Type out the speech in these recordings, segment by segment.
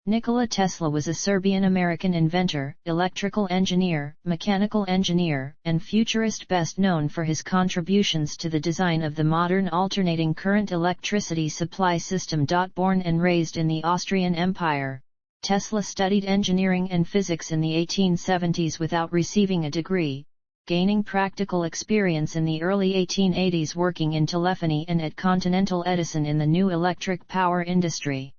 Nikola Tesla was a Serbian-American inventor, electrical engineer, mechanical engineer, and futurist best known for his contributions to the design of the modern alternating current electricity supply system. Born and raised in the Austrian Empire, Tesla studied engineering and physics in the 1870s without receiving a degree, gaining practical experience in the early 1880s working in telephony and at Continental Edison in the new electric power industry.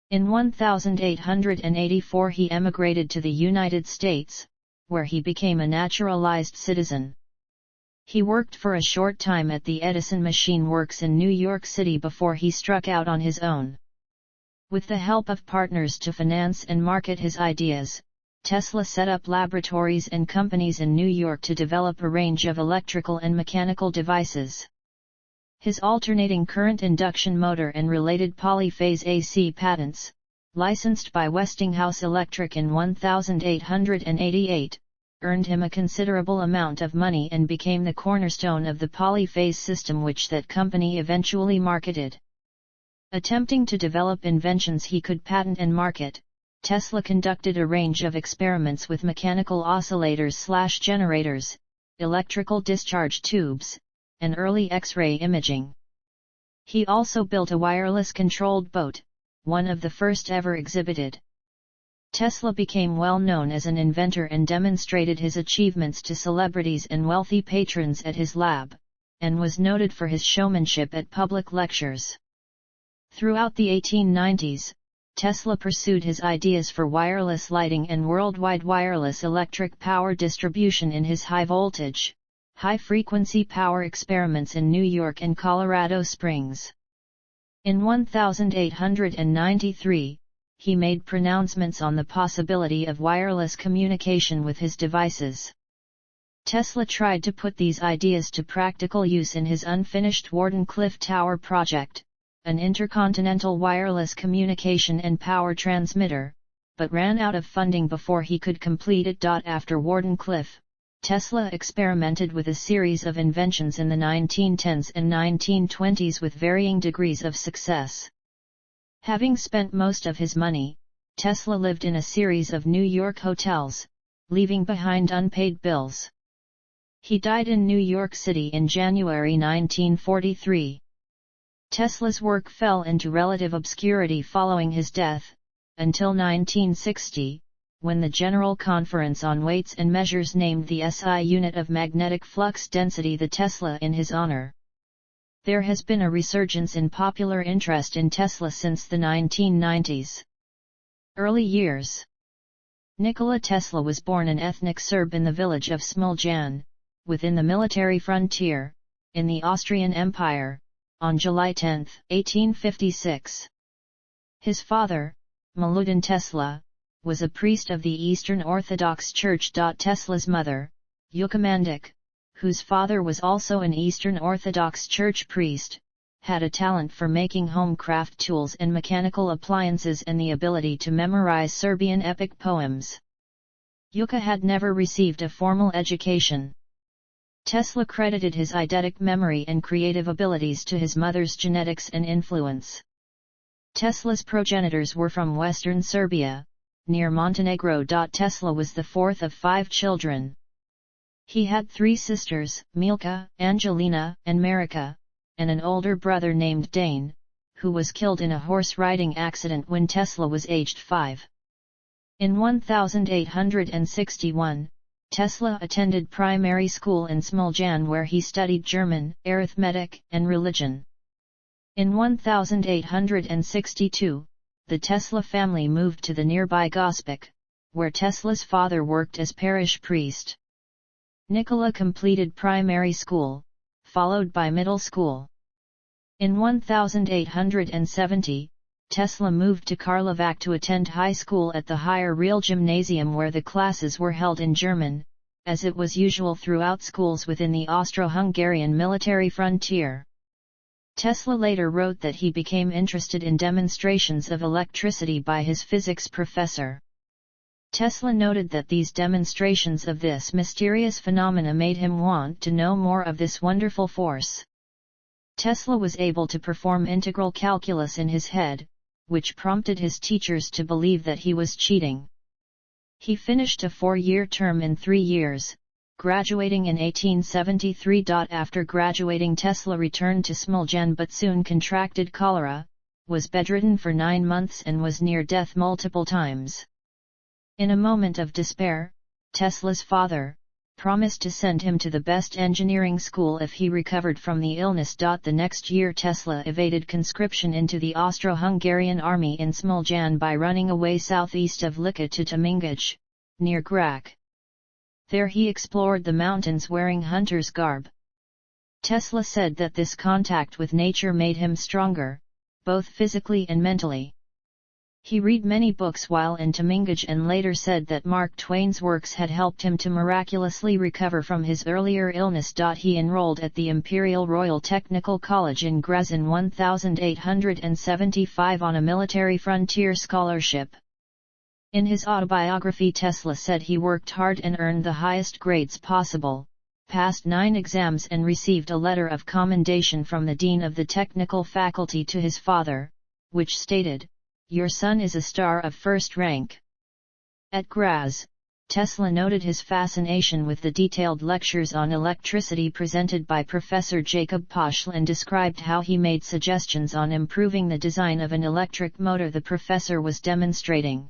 In 1884 he emigrated to the United States, where he became a naturalized citizen. He worked for a short time at the Edison Machine Works in New York City before he struck out on his own. With the help of partners to finance and market his ideas, Tesla set up laboratories and companies in New York to develop a range of electrical and mechanical devices. His alternating current induction motor and related polyphase AC patents, licensed by Westinghouse Electric in 1888, earned him a considerable amount of money and became the cornerstone of the polyphase system which that company eventually marketed. Attempting to develop inventions he could patent and market, Tesla conducted a range of experiments with mechanical oscillators/generators, electrical discharge tubes, and early X-ray imaging. He also built a wireless-controlled boat, one of the first ever exhibited. Tesla became well known as an inventor and demonstrated his achievements to celebrities and wealthy patrons at his lab, and was noted for his showmanship at public lectures. Throughout the 1890s, Tesla pursued his ideas for wireless lighting and worldwide wireless electric power distribution in his high-voltage, high-frequency power experiments in New York and Colorado Springs. In 1893, he made pronouncements on the possibility of wireless communication with his devices. Tesla tried to put these ideas to practical use in his unfinished Wardenclyffe Tower project, an intercontinental wireless communication and power transmitter, but ran out of funding before he could complete it. After Wardenclyffe, Tesla experimented with a series of inventions in the 1910s and 1920s with varying degrees of success. Having spent most of his money, Tesla lived in a series of New York hotels, leaving behind unpaid bills. He died in New York City in January 1943. Tesla's work fell into relative obscurity following his death, until 1960, when the General Conference on Weights and Measures named the SI unit of magnetic flux density the Tesla in his honor. There has been a resurgence in popular interest in Tesla since the 1990s. Early years. Nikola Tesla was born an ethnic Serb in the village of Smiljan, within the military frontier, in the Austrian Empire, on July 10, 1856. His father, Milutin Tesla, was a priest of the Eastern Orthodox Church. Tesla's mother, Yuka Mandic, whose father was also an Eastern Orthodox Church priest, had a talent for making home craft tools and mechanical appliances and the ability to memorize Serbian epic poems. Yuka had never received a formal education. Tesla credited his eidetic memory and creative abilities to his mother's genetics and influence. Tesla's progenitors were from western Serbia, near Montenegro. Tesla was the fourth of 5 children. He had 3 sisters, Milka, Angelina, and Marika, and an older brother named Dane, who was killed in a horse-riding accident when Tesla was aged 5. In 1861, Tesla attended primary school in Smiljan where he studied German, arithmetic, and religion. In 1862, the Tesla family moved to the nearby Gospic, where Tesla's father worked as parish priest. Nikola completed primary school, followed by middle school. In 1870, Tesla moved to Karlovac to attend high school at the Higher Real Gymnasium where the classes were held in German, as it was usual throughout schools within the Austro-Hungarian military frontier. Tesla later wrote that he became interested in demonstrations of electricity by his physics professor. Tesla noted that these demonstrations of this mysterious phenomena made him want to know more of this wonderful force. Tesla was able to perform integral calculus in his head, which prompted his teachers to believe that he was cheating. He finished a 4-year term in 3 years, graduating in 1873. After graduating, Tesla returned to Smiljan but soon contracted cholera, was bedridden for 9 months and was near death multiple times. In a moment of despair, Tesla's father promised to send him to the best engineering school if he recovered from the illness. The next year Tesla evaded conscription into the Austro-Hungarian army in Smiljan by running away southeast of Lica to Tomingaj, near Grac. There he explored the mountains wearing hunter's garb. Tesla said that this contact with nature made him stronger, both physically and mentally. He read many books while in Tomingaj and later said that Mark Twain's works had helped him to miraculously recover from his earlier illness. He enrolled at the Imperial Royal Technical College in Graz in 1875 on a military frontier scholarship. In his autobiography, Tesla said he worked hard and earned the highest grades possible, passed 9 exams and received a letter of commendation from the dean of the technical faculty to his father, which stated, "Your son is a star of first rank." At Graz, Tesla noted his fascination with the detailed lectures on electricity presented by Professor Jacob Poschl and described how he made suggestions on improving the design of an electric motor the professor was demonstrating.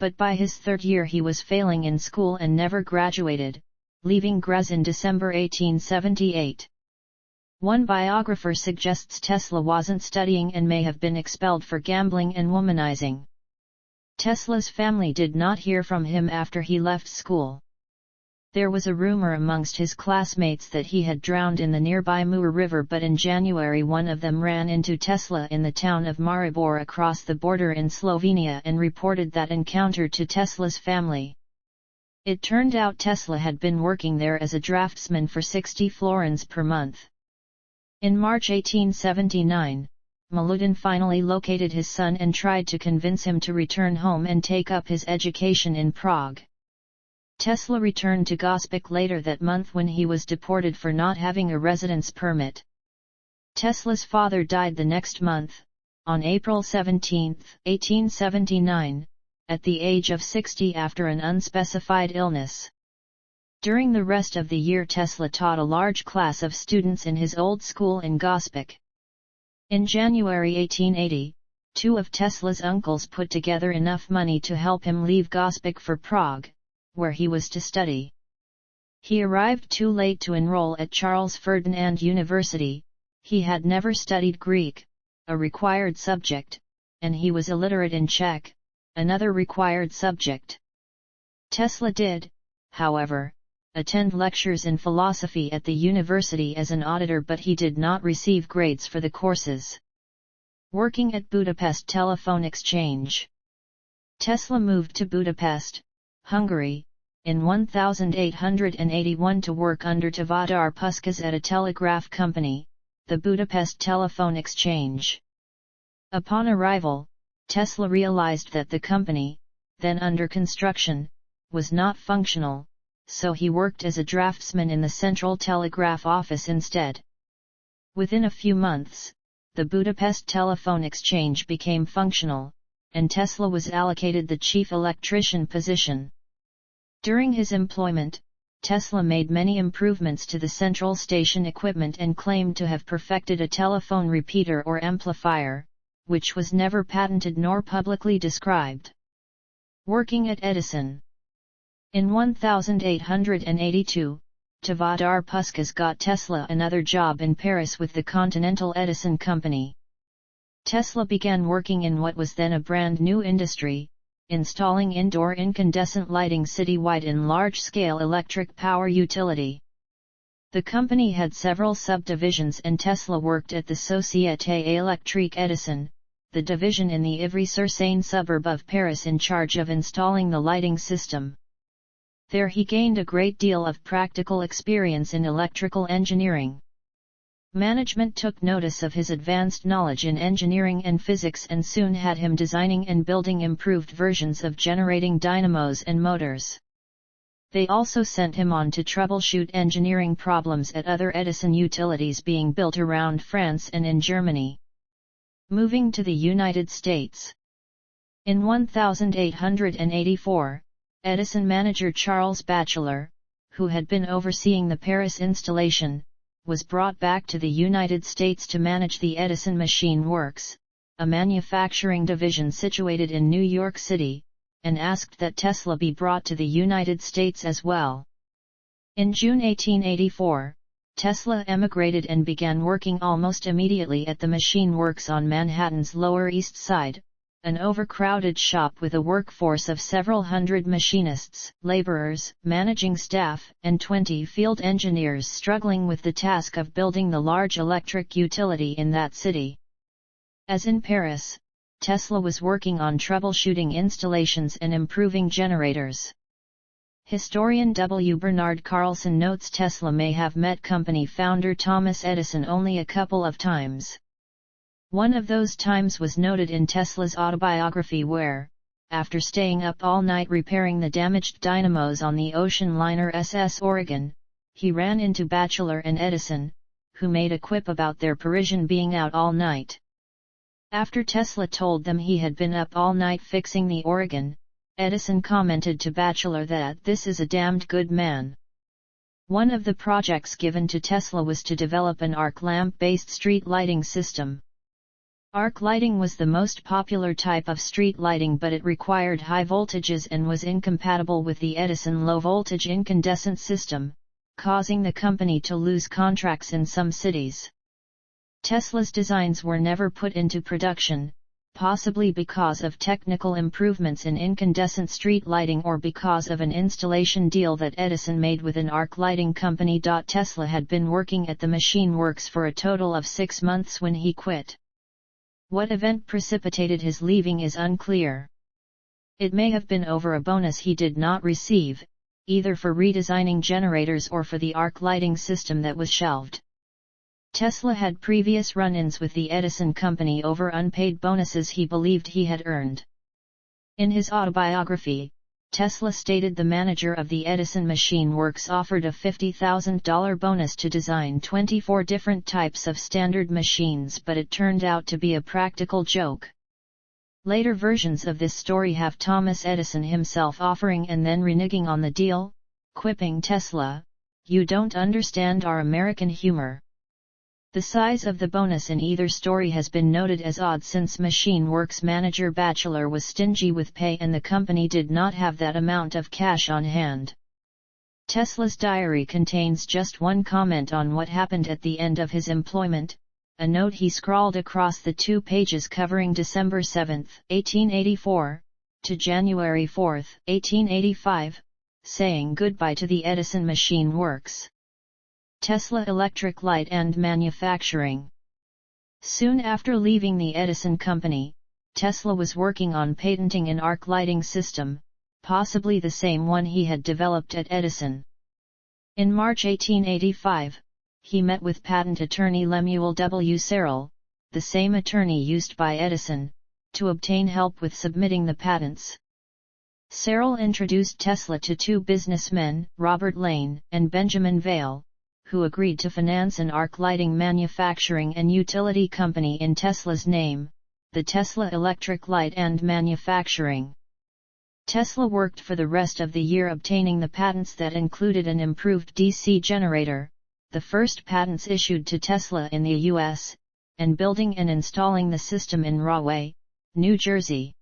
But by his 3rd year he was failing in school and never graduated, leaving Graz in December 1878. One biographer suggests Tesla wasn't studying and may have been expelled for gambling and womanizing. Tesla's family did not hear from him after he left school. There was a rumor amongst his classmates that he had drowned in the nearby Mur River, but in January one of them ran into Tesla in the town of Maribor across the border in Slovenia and reported that encounter to Tesla's family. It turned out Tesla had been working there as a draftsman for 60 florins per month. In March 1879, Milutin finally located his son and tried to convince him to return home and take up his education in Prague. Tesla returned to Gospic later that month when he was deported for not having a residence permit. Tesla's father died the next month, on April 17, 1879, at the age of 60 after an unspecified illness. During the rest of the year Tesla taught a large class of students in his old school in Gospic. In January 1880, 2 of Tesla's uncles put together enough money to help him leave Gospic for Prague, where he was to study. He arrived too late to enroll at Charles Ferdinand University. He had never studied Greek, a required subject, and he was illiterate in Czech, another required subject. Tesla did, however, attend lectures in philosophy at the university as an auditor, but he did not receive grades for the courses. Working at Budapest Telephone Exchange. Tesla moved to Budapest, Hungary, in 1881 to work under Tivadar Puskás at a telegraph company, the Budapest Telephone Exchange. Upon arrival, Tesla realized that the company, then under construction, was not functional, so he worked as a draftsman in the Central Telegraph Office instead. Within a few months, the Budapest Telephone Exchange became functional, and Tesla was allocated the chief electrician position. During his employment, Tesla made many improvements to the central station equipment and claimed to have perfected a telephone repeater or amplifier, which was never patented nor publicly described. Working at Edison. In 1882, Tivadar Puskás got Tesla another job in Paris with the Continental Edison Company. Tesla began working in what was then a brand new industry, installing indoor incandescent lighting citywide in large-scale electric power utility. The company had several subdivisions and Tesla worked at the Société Électrique Edison, the division in the Ivry-sur-Seine suburb of Paris in charge of installing the lighting system. There he gained a great deal of practical experience in electrical engineering. Management took notice of his advanced knowledge in engineering and physics and soon had him designing and building improved versions of generating dynamos and motors. They also sent him on to troubleshoot engineering problems at other Edison utilities being built around France and in Germany. Moving to the United States. In 1884, Edison manager Charles Batchelor, who had been overseeing the Paris installation, was brought back to the United States to manage the Edison Machine Works, a manufacturing division situated in New York City, and asked that Tesla be brought to the United States as well. In June 1884, Tesla emigrated and began working almost immediately at the Machine Works on Manhattan's Lower East Side, an overcrowded shop with a workforce of several hundred machinists, laborers, managing staff, and 20 field engineers struggling with the task of building the large electric utility in that city. As in Paris, Tesla was working on troubleshooting installations and improving generators. Historian W. Bernard Carlson notes Tesla may have met company founder Thomas Edison only a couple of times. One of those times was noted in Tesla's autobiography where, after staying up all night repairing the damaged dynamos on the ocean liner SS Oregon, he ran into Batchelor and Edison, who made a quip about their Parisian being out all night. After Tesla told them he had been up all night fixing the Oregon, Edison commented to Batchelor that "this is a damned good man." One of the projects given to Tesla was to develop an arc lamp-based street lighting system. Arc lighting was the most popular type of street lighting, but it required high voltages and was incompatible with the Edison low-voltage incandescent system, causing the company to lose contracts in some cities. Tesla's designs were never put into production, possibly because of technical improvements in incandescent street lighting or because of an installation deal that Edison made with an arc lighting company. Tesla had been working at the Machine Works for a total of 6 months when he quit. What event precipitated his leaving is unclear. It may have been over a bonus he did not receive, either for redesigning generators or for the arc lighting system that was shelved. Tesla had previous run-ins with the Edison company over unpaid bonuses he believed he had earned. In his autobiography, Tesla stated the manager of the Edison Machine Works offered a $50,000 bonus to design 24 different types of standard machines, but it turned out to be a practical joke. Later versions of this story have Thomas Edison himself offering and then reneging on the deal, quipping Tesla, "You don't understand our American humor." The size of the bonus in either story has been noted as odd since Machine Works manager Batchelor was stingy with pay and the company did not have that amount of cash on hand. Tesla's diary contains just one comment on what happened at the end of his employment, a note he scrawled across the 2 pages covering December 7, 1884, to January 4, 1885, saying goodbye to the Edison Machine Works. Tesla Electric Light and Manufacturing. Soon after leaving the Edison company, Tesla was working on patenting an arc lighting system, possibly the same one he had developed at Edison. In March 1885, he met with patent attorney Lemuel W. Serrell, the same attorney used by Edison, to obtain help with submitting the patents. Serrell introduced Tesla to 2 businessmen, Robert Lane and Benjamin Vail, who agreed to finance an arc lighting manufacturing and utility company in Tesla's name, the Tesla Electric Light and Manufacturing. Tesla worked for the rest of the year obtaining the patents that included an improved DC generator, the first patents issued to Tesla in the U.S., and building and installing the system in Rahway, New Jersey.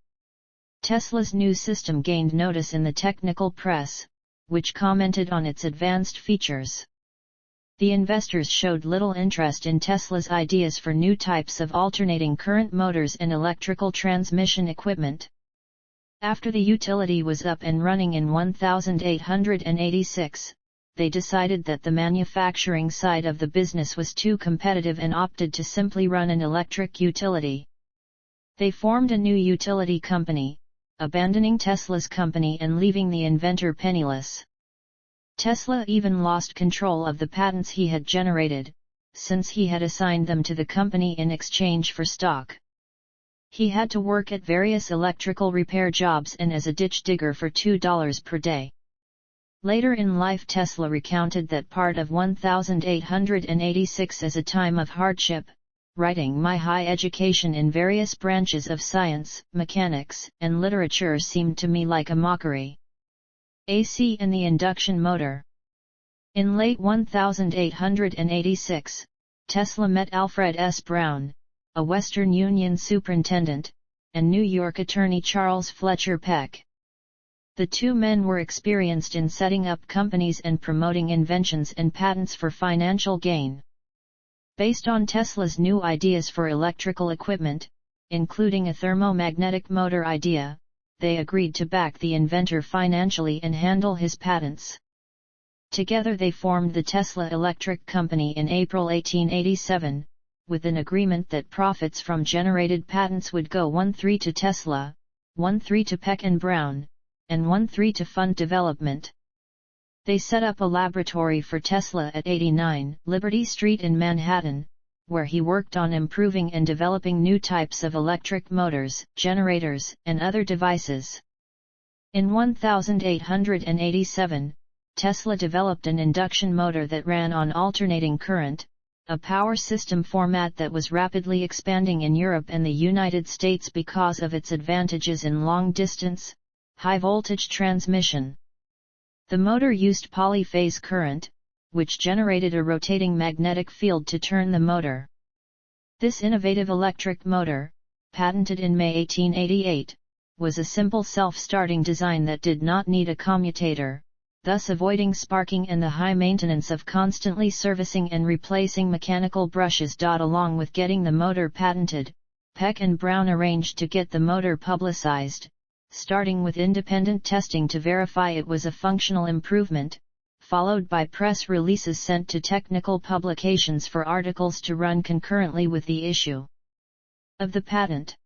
Tesla's new system gained notice in the technical press, which commented on its advanced features. The investors showed little interest in Tesla's ideas for new types of alternating current motors and electrical transmission equipment. After the utility was up and running in 1886, they decided that the manufacturing side of the business was too competitive and opted to simply run an electric utility. They formed a new utility company, abandoning Tesla's company and leaving the inventor penniless. Tesla even lost control of the patents he had generated, since he had assigned them to the company in exchange for stock. He had to work at various electrical repair jobs and as a ditch digger for $2 per day. Later in life Tesla recounted that part of 1886 as a time of hardship, writing, "My high education in various branches of science, mechanics, and literature seemed to me like a mockery." AC and the induction motor. In late 1886, Tesla met Alfred S. Brown, a Western Union superintendent, and New York attorney Charles Fletcher Peck. The two men were experienced in setting up companies and promoting inventions and patents for financial gain. Based on Tesla's new ideas for electrical equipment, including a thermomagnetic motor idea, they agreed to back the inventor financially and handle his patents. Together they formed the Tesla Electric Company in April 1887, with an agreement that profits from generated patents would go 1/3 to Tesla, 1/3 to Peck and Brown, and 1/3 to fund development. They set up a laboratory for Tesla at 89 Liberty Street in Manhattan, where he worked on improving and developing new types of electric motors, generators, and other devices. In 1887, Tesla developed an induction motor that ran on alternating current, a power system format that was rapidly expanding in Europe and the United States because of its advantages in long-distance, high-voltage transmission. The motor used polyphase current, which generated a rotating magnetic field to turn the motor. This innovative electric motor, patented in May 1888, was a simple self-starting design that did not need a commutator, thus avoiding sparking and the high maintenance of constantly servicing and replacing mechanical brushes. Along with getting the motor patented, Peck and Brown arranged to get the motor publicized, starting with independent testing to verify it was a functional improvement, followed by press releases sent to technical publications for articles to run concurrently with the issue of the patent.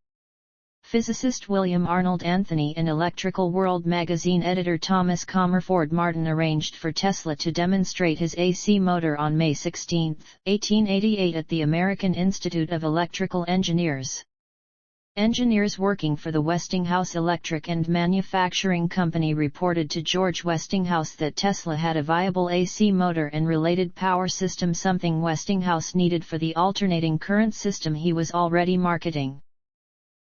Physicist William Arnold Anthony and Electrical World magazine editor Thomas Comerford Martin arranged for Tesla to demonstrate his AC motor on May 16, 1888 at the American Institute of Electrical Engineers. Engineers working for the Westinghouse Electric and Manufacturing Company reported to George Westinghouse that Tesla had a viable AC motor and related power system, something Westinghouse needed for the alternating current system he was already marketing.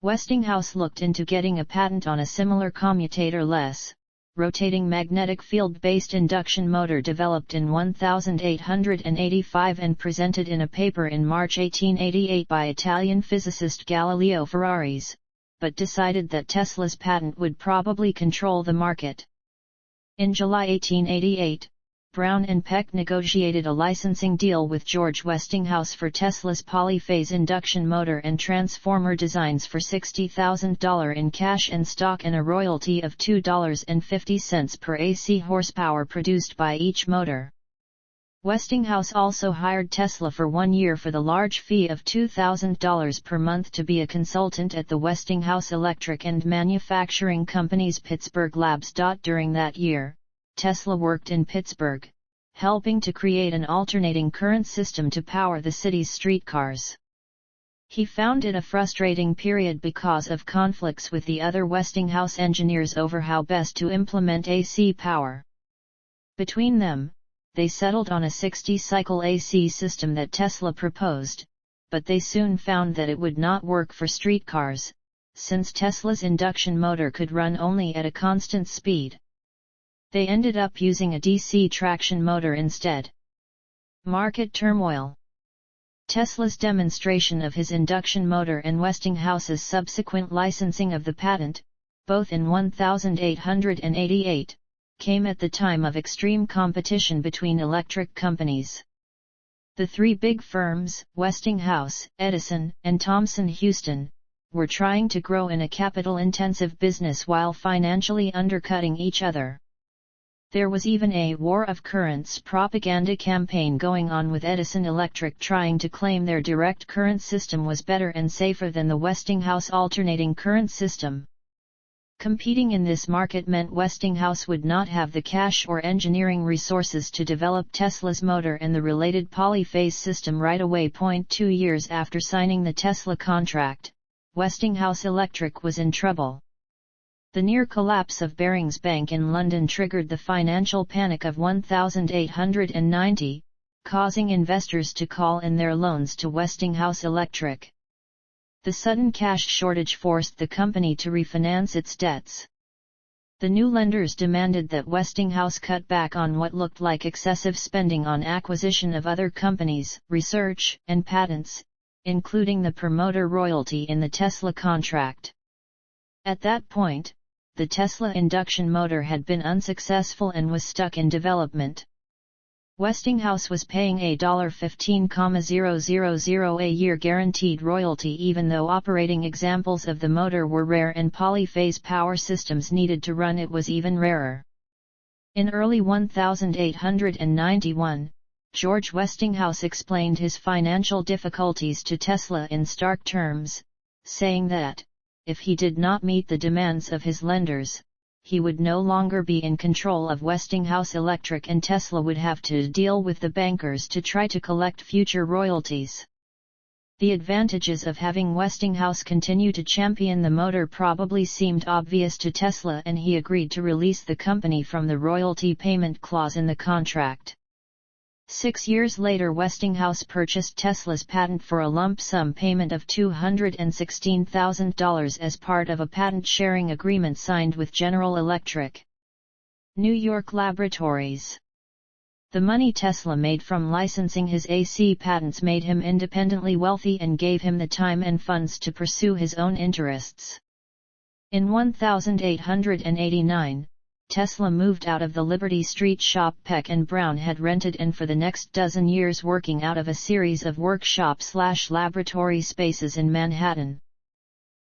Westinghouse looked into getting a patent on a similar commutator-less, rotating magnetic field-based induction motor developed in 1885 and presented in a paper in March 1888 by Italian physicist Galileo Ferraris, but decided that Tesla's patent would probably control the market. In July 1888, Brown and Peck negotiated a licensing deal with George Westinghouse for Tesla's polyphase induction motor and transformer designs for $60,000 in cash and stock and a royalty of $2.50 per AC horsepower produced by each motor. Westinghouse also hired Tesla for 1 year for the large fee of $2,000 per month to be a consultant at the Westinghouse Electric and Manufacturing Company's Pittsburgh labs. During that year, Tesla worked in Pittsburgh, helping to create an alternating current system to power the city's streetcars. He found it a frustrating period because of conflicts with the other Westinghouse engineers over how best to implement AC power. Between them, they settled on a 60-cycle AC system that Tesla proposed, but they soon found that it would not work for streetcars, since Tesla's induction motor could run only at a constant speed. They ended up using a DC traction motor instead. Market turmoil. Tesla's demonstration of his induction motor and Westinghouse's subsequent licensing of the patent, both in 1888, came at the time of extreme competition between electric companies. The three big firms, Westinghouse, Edison, and Thomson-Houston, were trying to grow in a capital-intensive business while financially undercutting each other. There was even a war of currents propaganda campaign going on, with Edison Electric trying to claim their direct current system was better and safer than the Westinghouse alternating current system. Competing in this market meant Westinghouse would not have the cash or engineering resources to develop Tesla's motor and the related polyphase system right away. 2 years after signing the Tesla contract, Westinghouse Electric was in trouble. The near collapse of Barings Bank in London triggered the financial panic of 1890, causing investors to call in their loans to Westinghouse Electric. The sudden cash shortage forced the company to refinance its debts. The new lenders demanded that Westinghouse cut back on what looked like excessive spending on acquisition of other companies, research, and patents, including the promoter royalty in the Tesla contract. At that point, the Tesla induction motor had been unsuccessful and was stuck in development. Westinghouse was paying a $15,000 a year guaranteed royalty even though operating examples of the motor were rare and polyphase power systems needed to run it was even rarer. In early 1891, George Westinghouse explained his financial difficulties to Tesla in stark terms, saying that, if he did not meet the demands of his lenders, he would no longer be in control of Westinghouse Electric and Tesla would have to deal with the bankers to try to collect future royalties. The advantages of having Westinghouse continue to champion the motor probably seemed obvious to Tesla and he agreed to release the company from the royalty payment clause in the contract. 6 years later Westinghouse purchased Tesla's patent for a lump sum payment of $216,000 as part of a patent-sharing agreement signed with General Electric. New York Laboratories. The money Tesla made from licensing his AC patents made him independently wealthy and gave him the time and funds to pursue his own interests. In 1889, Tesla moved out of the Liberty Street shop Peck and Brown had rented and for the next dozen years working out of a series of workshop/laboratory spaces in Manhattan.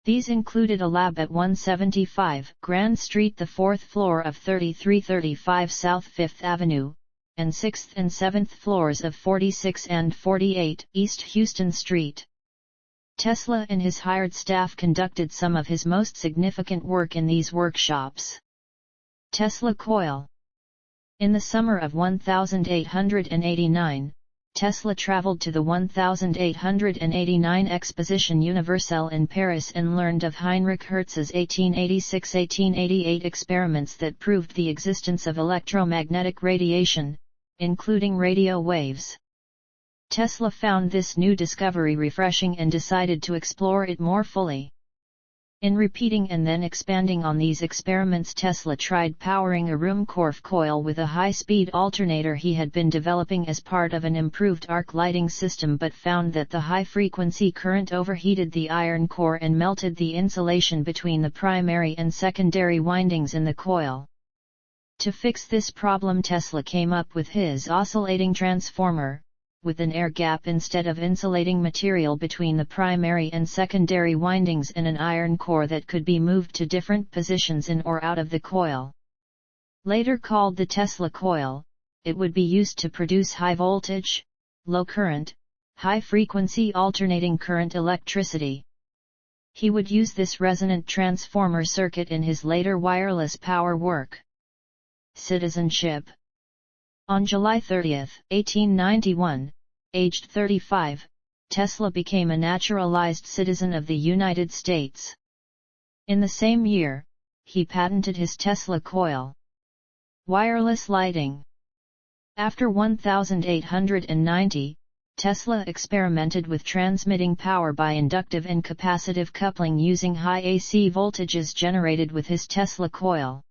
These included a lab at 175 Grand Street, the fourth floor of 3335 South Fifth Avenue, and 6th and 7th floors of 46 and 48 East Houston Street. Tesla and his hired staff conducted some of his most significant work in these workshops. Tesla coil. In the summer of 1889, Tesla traveled to the 1889 Exposition Universelle in Paris and learned of Heinrich Hertz's 1886–1888 experiments that proved the existence of electromagnetic radiation, including radio waves. Tesla found this new discovery refreshing and decided to explore it more fully. In repeating and then expanding on these experiments, Tesla tried powering a Ruhmkorff coil with a high-speed alternator he had been developing as part of an improved arc lighting system but found that the high-frequency current overheated the iron core and melted the insulation between the primary and secondary windings in the coil. To fix this problem, Tesla came up with his oscillating transformer, with an air gap instead of insulating material between the primary and secondary windings and an iron core that could be moved to different positions in or out of the coil. Later called the Tesla coil, it would be used to produce high voltage, low current, high frequency alternating current electricity. He would use this resonant transformer circuit in his later wireless power work. Citizenship. On July 30, 1891, aged 35, Tesla became a naturalized citizen of the United States. In the same year, he patented his Tesla coil. Wireless lighting. After 1890, Tesla experimented with transmitting power by inductive and capacitive coupling using high AC voltages generated with his Tesla coil.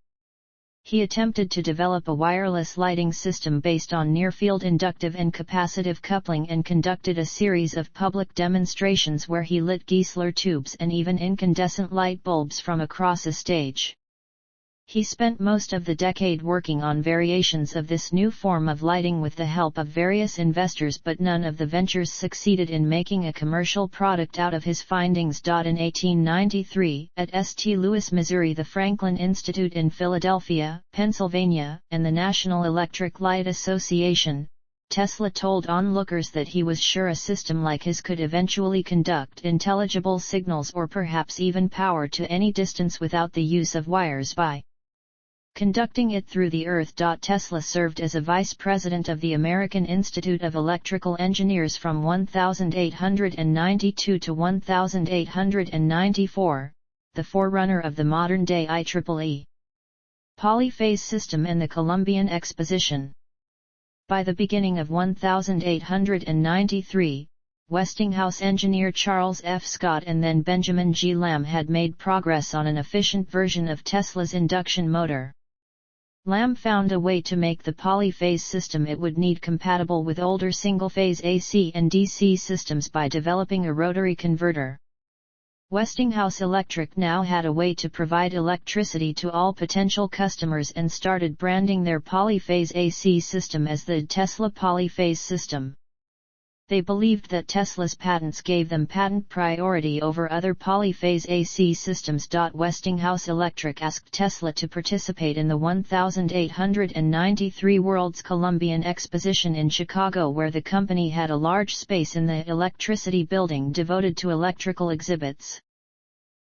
He attempted to develop a wireless lighting system based on near-field inductive and capacitive coupling and conducted a series of public demonstrations where he lit Geissler tubes and even incandescent light bulbs from across a stage. He spent most of the decade working on variations of this new form of lighting with the help of various investors, but none of the ventures succeeded in making a commercial product out of his findings. In 1893, at St. Louis, Missouri, the Franklin Institute in Philadelphia, Pennsylvania, and the National Electric Light Association, Tesla told onlookers that he was sure a system like his could eventually conduct intelligible signals or perhaps even power to any distance without the use of wires by conducting it through the earth. Tesla served as a vice president of the American Institute of Electrical Engineers from 1892 to 1894, the forerunner of the modern-day IEEE polyphase system and the Columbian Exposition. By the beginning of 1893, Westinghouse engineer Charles F. Scott and then Benjamin G. Lamb had made progress on an efficient version of Tesla's induction motor. Lamb found a way to make the polyphase system it would need compatible with older single-phase AC and DC systems by developing a rotary converter. Westinghouse Electric now had a way to provide electricity to all potential customers and started branding their polyphase AC system as the Tesla polyphase system. They believed that Tesla's patents gave them patent priority over other polyphase AC systems. Westinghouse Electric asked Tesla to participate in the 1893 World's Columbian Exposition in Chicago, where the company had a large space in the Electricity Building devoted to electrical exhibits.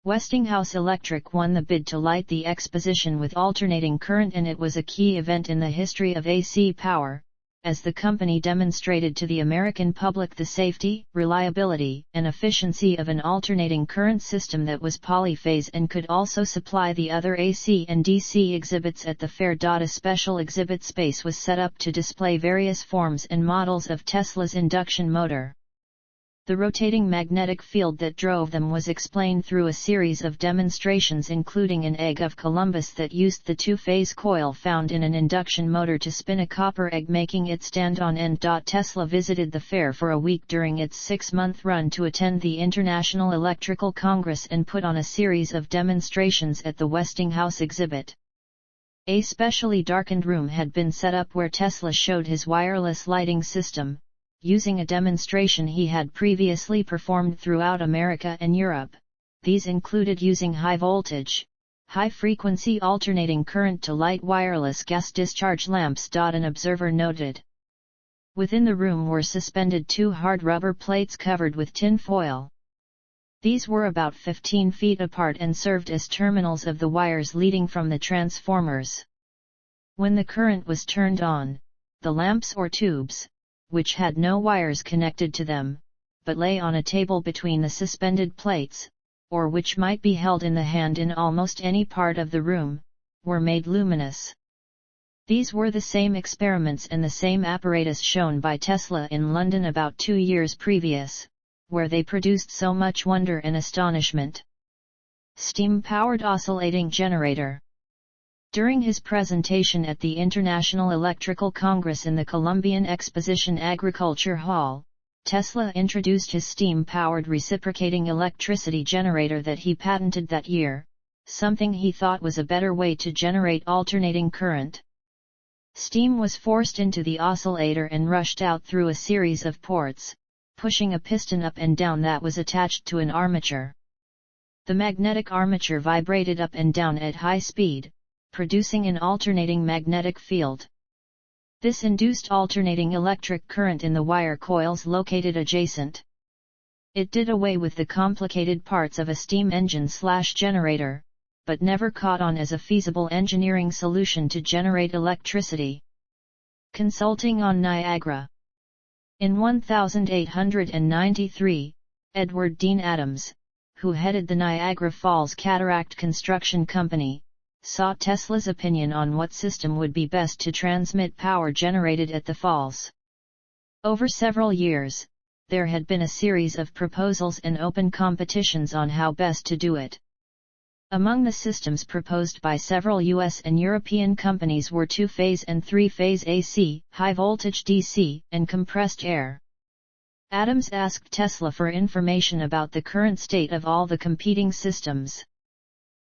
Westinghouse Electric won the bid to light the exposition with alternating current, and it was a key event in the history of AC power, as the company demonstrated to the American public the safety, reliability, and efficiency of an alternating current system that was polyphase and could also supply the other AC and DC exhibits at the fair. A special exhibit space was set up to display various forms and models of Tesla's induction motor. The rotating magnetic field that drove them was explained through a series of demonstrations, including an egg of Columbus that used the two-phase coil found in an induction motor to spin a copper egg, making it stand on end. Tesla visited the fair for a week during its 6-month run to attend the International Electrical Congress and put on a series of demonstrations at the Westinghouse exhibit. A specially darkened room had been set up where Tesla showed his wireless lighting system, using a demonstration he had previously performed throughout America and Europe. These included using high-voltage, high-frequency alternating current to light wireless gas discharge lamps. An observer noted. Within the room were suspended 2 hard rubber plates covered with tin foil. These were about 15 feet apart and served as terminals of the wires leading from the transformers. When the current was turned on, the lamps or tubes, which had no wires connected to them, but lay on a table between the suspended plates, or which might be held in the hand in almost any part of the room, were made luminous. These were the same experiments and the same apparatus shown by Tesla in London about 2 years previous, where they produced so much wonder and astonishment. Steam-powered oscillating generator. During his presentation at the International Electrical Congress in the Columbian Exposition Agriculture Hall, Tesla introduced his steam-powered reciprocating electricity generator that he patented that year, something he thought was a better way to generate alternating current. Steam was forced into the oscillator and rushed out through a series of ports, pushing a piston up and down that was attached to an armature. The magnetic armature vibrated up and down at high speed, producing an alternating magnetic field. This induced alternating electric current in the wire coils located adjacent. It did away with the complicated parts of a steam engine/generator, but never caught on as a feasible engineering solution to generate electricity. Consulting on Niagara. In 1893, Edward Dean Adams, who headed the Niagara Falls Cataract Construction Company, sought Tesla's opinion on what system would be best to transmit power generated at the falls. Over several years, there had been a series of proposals and open competitions on how best to do it. Among the systems proposed by several US and European companies were 2-phase and 3-phase AC, high-voltage DC, and compressed air. Adams asked Tesla for information about the current state of all the competing systems.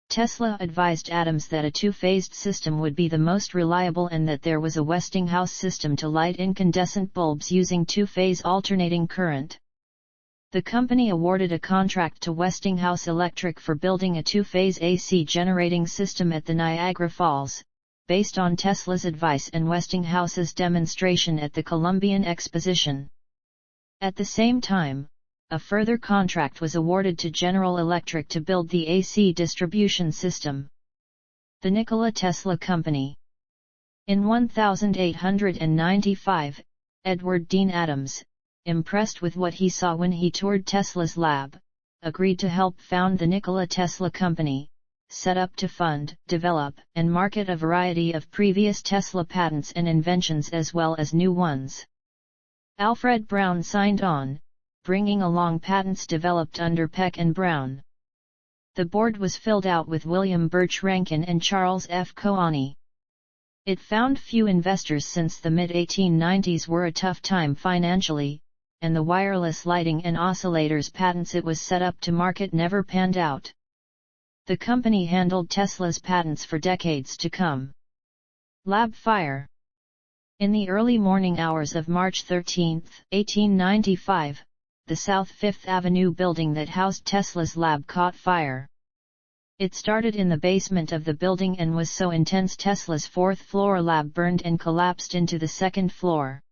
Tesla advised Adams that a 2-phased system would be the most reliable and that there was a Westinghouse system to light incandescent bulbs using 2-phase alternating current. The company awarded a contract to Westinghouse Electric for building a 2-phase AC generating system at the Niagara Falls, based on Tesla's advice and Westinghouse's demonstration at the Columbian Exposition. At the same time, a further contract was awarded to General Electric to build the AC distribution system. The Nikola Tesla Company. In 1895, Edward Dean Adams, impressed with what he saw when he toured Tesla's lab, agreed to help found the Nikola Tesla Company, set up to fund, develop, and market a variety of previous Tesla patents and inventions as well as new ones. Alfred Brown signed on, bringing along patents developed under Peck and Brown. The board was filled out with William Birch Rankin and Charles F. Coani. It found few investors since the mid-1890s were a tough time financially, and the wireless lighting and oscillators patents it was set up to market never panned out. The company handled Tesla's patents for decades to come. Lab fire. In the early morning hours of March 13, 1895, the South Fifth Avenue building that housed Tesla's lab caught fire. It started in the basement of the building and was so intense Tesla's fourth-floor lab burned and collapsed into the second floor.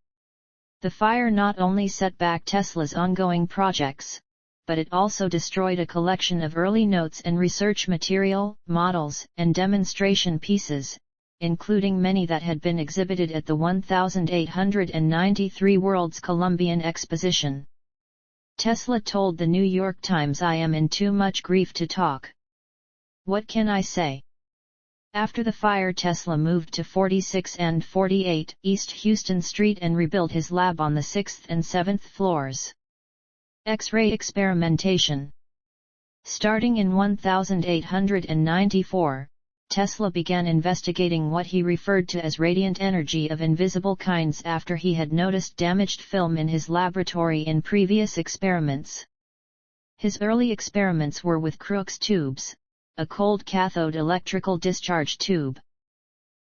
The fire not only set back Tesla's ongoing projects, but it also destroyed a collection of early notes and research material, models, and demonstration pieces, including many that had been exhibited at the 1893 World's Columbian Exposition. Tesla told the New York Times, "I am in too much grief to talk. What can I say?" After the fire, Tesla moved to 46 and 48 East Houston Street and rebuilt his lab on the 6th and 7th floors. X-ray experimentation. Starting in 1894, Tesla began investigating what he referred to as radiant energy of invisible kinds after he had noticed damaged film in his laboratory in previous experiments. His early experiments were with Crookes tubes, a cold cathode electrical discharge tube.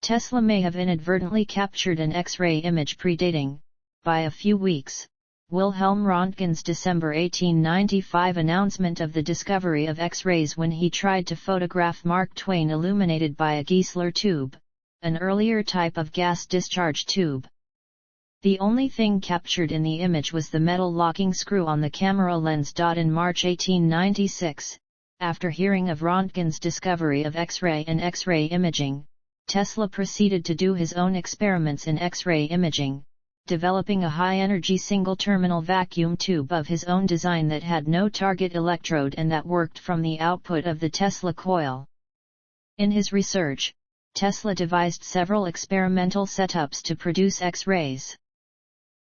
Tesla may have inadvertently captured an X-ray image predating, by a few weeks, Wilhelm Röntgen's December 1895 announcement of the discovery of X-rays when he tried to photograph Mark Twain illuminated by a Geissler tube, an earlier type of gas discharge tube. The only thing captured in the image was the metal locking screw on the camera lens. In March 1896, after hearing of Röntgen's discovery of X-ray and X-ray imaging, Tesla proceeded to do his own experiments in X-ray imaging, developing a high-energy single-terminal vacuum tube of his own design that had no target electrode and that worked from the output of the Tesla coil. In his research, Tesla devised several experimental setups to produce X-rays.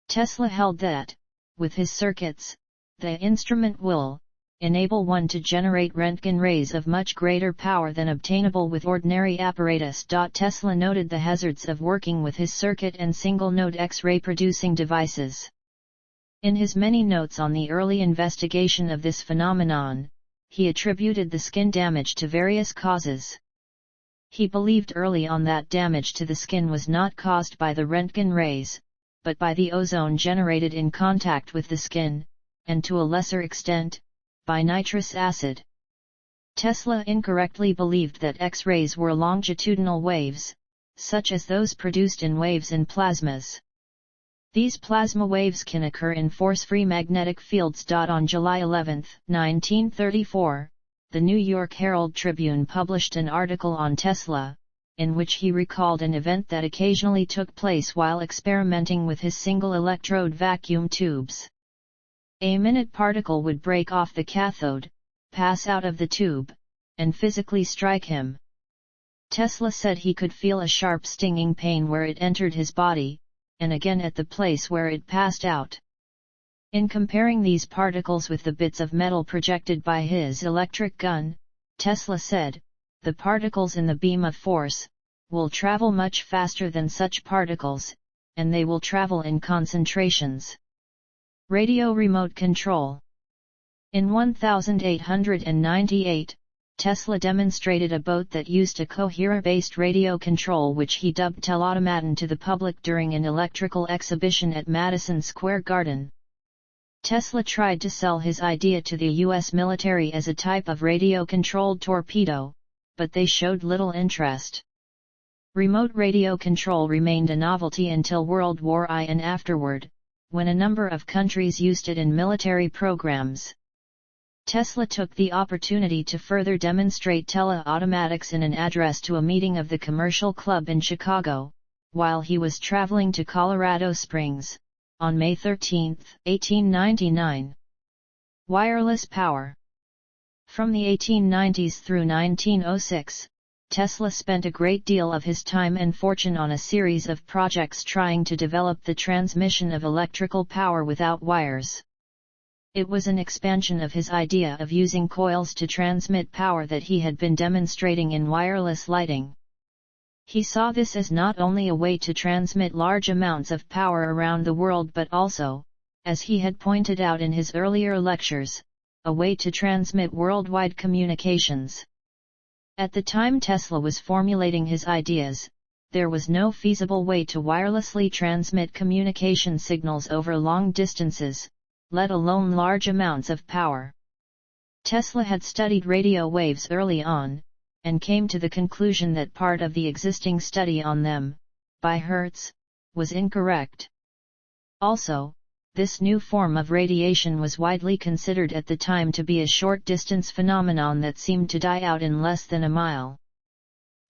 Tesla held that, with his circuits, the instrument will enable one to generate Röntgen rays of much greater power than obtainable with ordinary apparatus. Tesla noted the hazards of working with his circuit and single-node X-ray producing devices. In his many notes on the early investigation of this phenomenon, he attributed the skin damage to various causes. He believed early on that damage to the skin was not caused by the Röntgen rays, but by the ozone generated in contact with the skin, and to a lesser extent, by nitrous acid. Tesla incorrectly believed that X-rays were longitudinal waves, such as those produced in waves in plasmas. These plasma waves can occur in force-free magnetic fields. On July 11, 1934, the New York Herald Tribune published an article on Tesla, in which he recalled an event that occasionally took place while experimenting with his single-electrode vacuum tubes. A minute particle would break off the cathode, pass out of the tube, and physically strike him. Tesla said he could feel a sharp stinging pain where it entered his body, and again at the place where it passed out. In comparing these particles with the bits of metal projected by his electric gun, Tesla said, "The particles in the beam of force will travel much faster than such particles, and they will travel in concentrations." Radio remote control. In 1898, Tesla demonstrated a boat that used a coherer-based radio control which he dubbed Telautomaton to the public during an electrical exhibition at Madison Square Garden. Tesla tried to sell his idea to the U.S. military as a type of radio-controlled torpedo, but they showed little interest. Remote radio control remained a novelty until World War I and afterward, when a number of countries used it in military programs. Tesla took the opportunity to further demonstrate tele-automatics in an address to a meeting of the Commercial Club in Chicago, while he was traveling to Colorado Springs, on May 13, 1899. Wireless power. From the 1890s through 1906, Tesla spent a great deal of his time and fortune on a series of projects trying to develop the transmission of electrical power without wires. It was an expansion of his idea of using coils to transmit power that he had been demonstrating in wireless lighting. He saw this as not only a way to transmit large amounts of power around the world but also, as he had pointed out in his earlier lectures, a way to transmit worldwide communications. At the time Tesla was formulating his ideas, there was no feasible way to wirelessly transmit communication signals over long distances, let alone large amounts of power. Tesla had studied radio waves early on, and came to the conclusion that part of the existing study on them, by Hertz, was incorrect. Also, this new form of radiation was widely considered at the time to be a short-distance phenomenon that seemed to die out in less than a mile.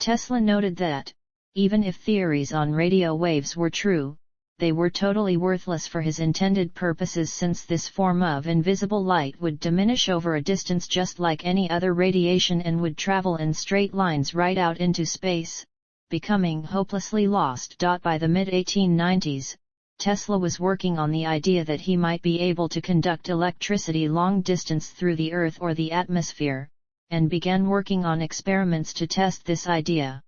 Tesla noted that, even if theories on radio waves were true, they were totally worthless for his intended purposes since this form of invisible light would diminish over a distance just like any other radiation and would travel in straight lines right out into space, becoming hopelessly lost. By the mid-1890s, Tesla was working on the idea that he might be able to conduct electricity long distance through the Earth or the atmosphere, and began working on experiments to test this idea,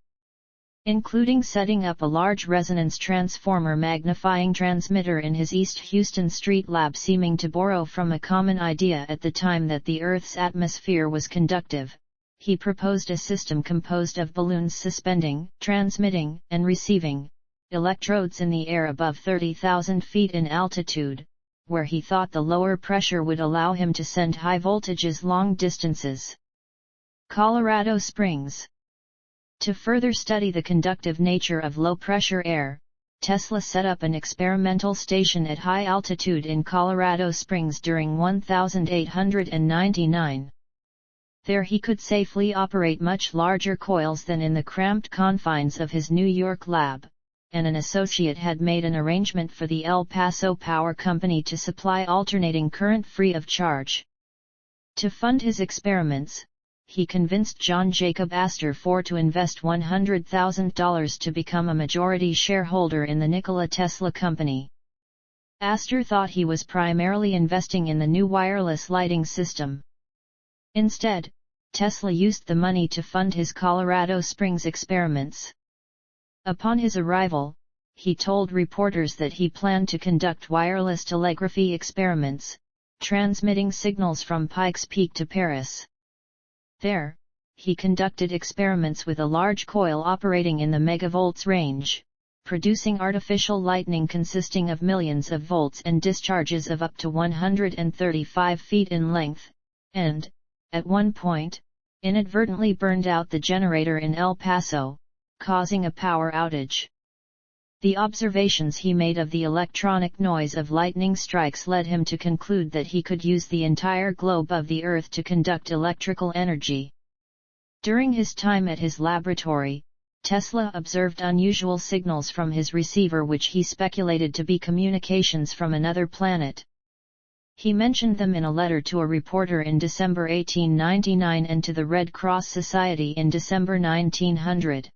including setting up a large resonance transformer magnifying transmitter in his East Houston Street lab, seeming to borrow from a common idea at the time that the Earth's atmosphere was conductive. He proposed a system composed of balloons suspending, transmitting, and receiving electrodes in the air above 30,000 feet in altitude, where he thought the lower pressure would allow him to send high voltages long distances. Colorado Springs. To further study the conductive nature of low-pressure air, Tesla set up an experimental station at high altitude in Colorado Springs during 1899. There he could safely operate much larger coils than in the cramped confines of his New York lab, and an associate had made an arrangement for the El Paso Power Company to supply alternating current free of charge. To fund his experiments, he convinced John Jacob Astor IV to invest $100,000 to become a majority shareholder in the Nikola Tesla Company. Astor thought he was primarily investing in the new wireless lighting system. Instead, Tesla used the money to fund his Colorado Springs experiments. Upon his arrival, he told reporters that he planned to conduct wireless telegraphy experiments, transmitting signals from Pikes Peak to Paris. There, he conducted experiments with a large coil operating in the megavolts range, producing artificial lightning consisting of millions of volts and discharges of up to 135 feet in length, and, at one point, inadvertently burned out the generator in El Paso, causing a power outage. The observations he made of the electronic noise of lightning strikes led him to conclude that he could use the entire globe of the Earth to conduct electrical energy. During his time at his laboratory, Tesla observed unusual signals from his receiver which he speculated to be communications from another planet. He mentioned them in a letter to a reporter in December 1899 and to the Red Cross Society in December 1900.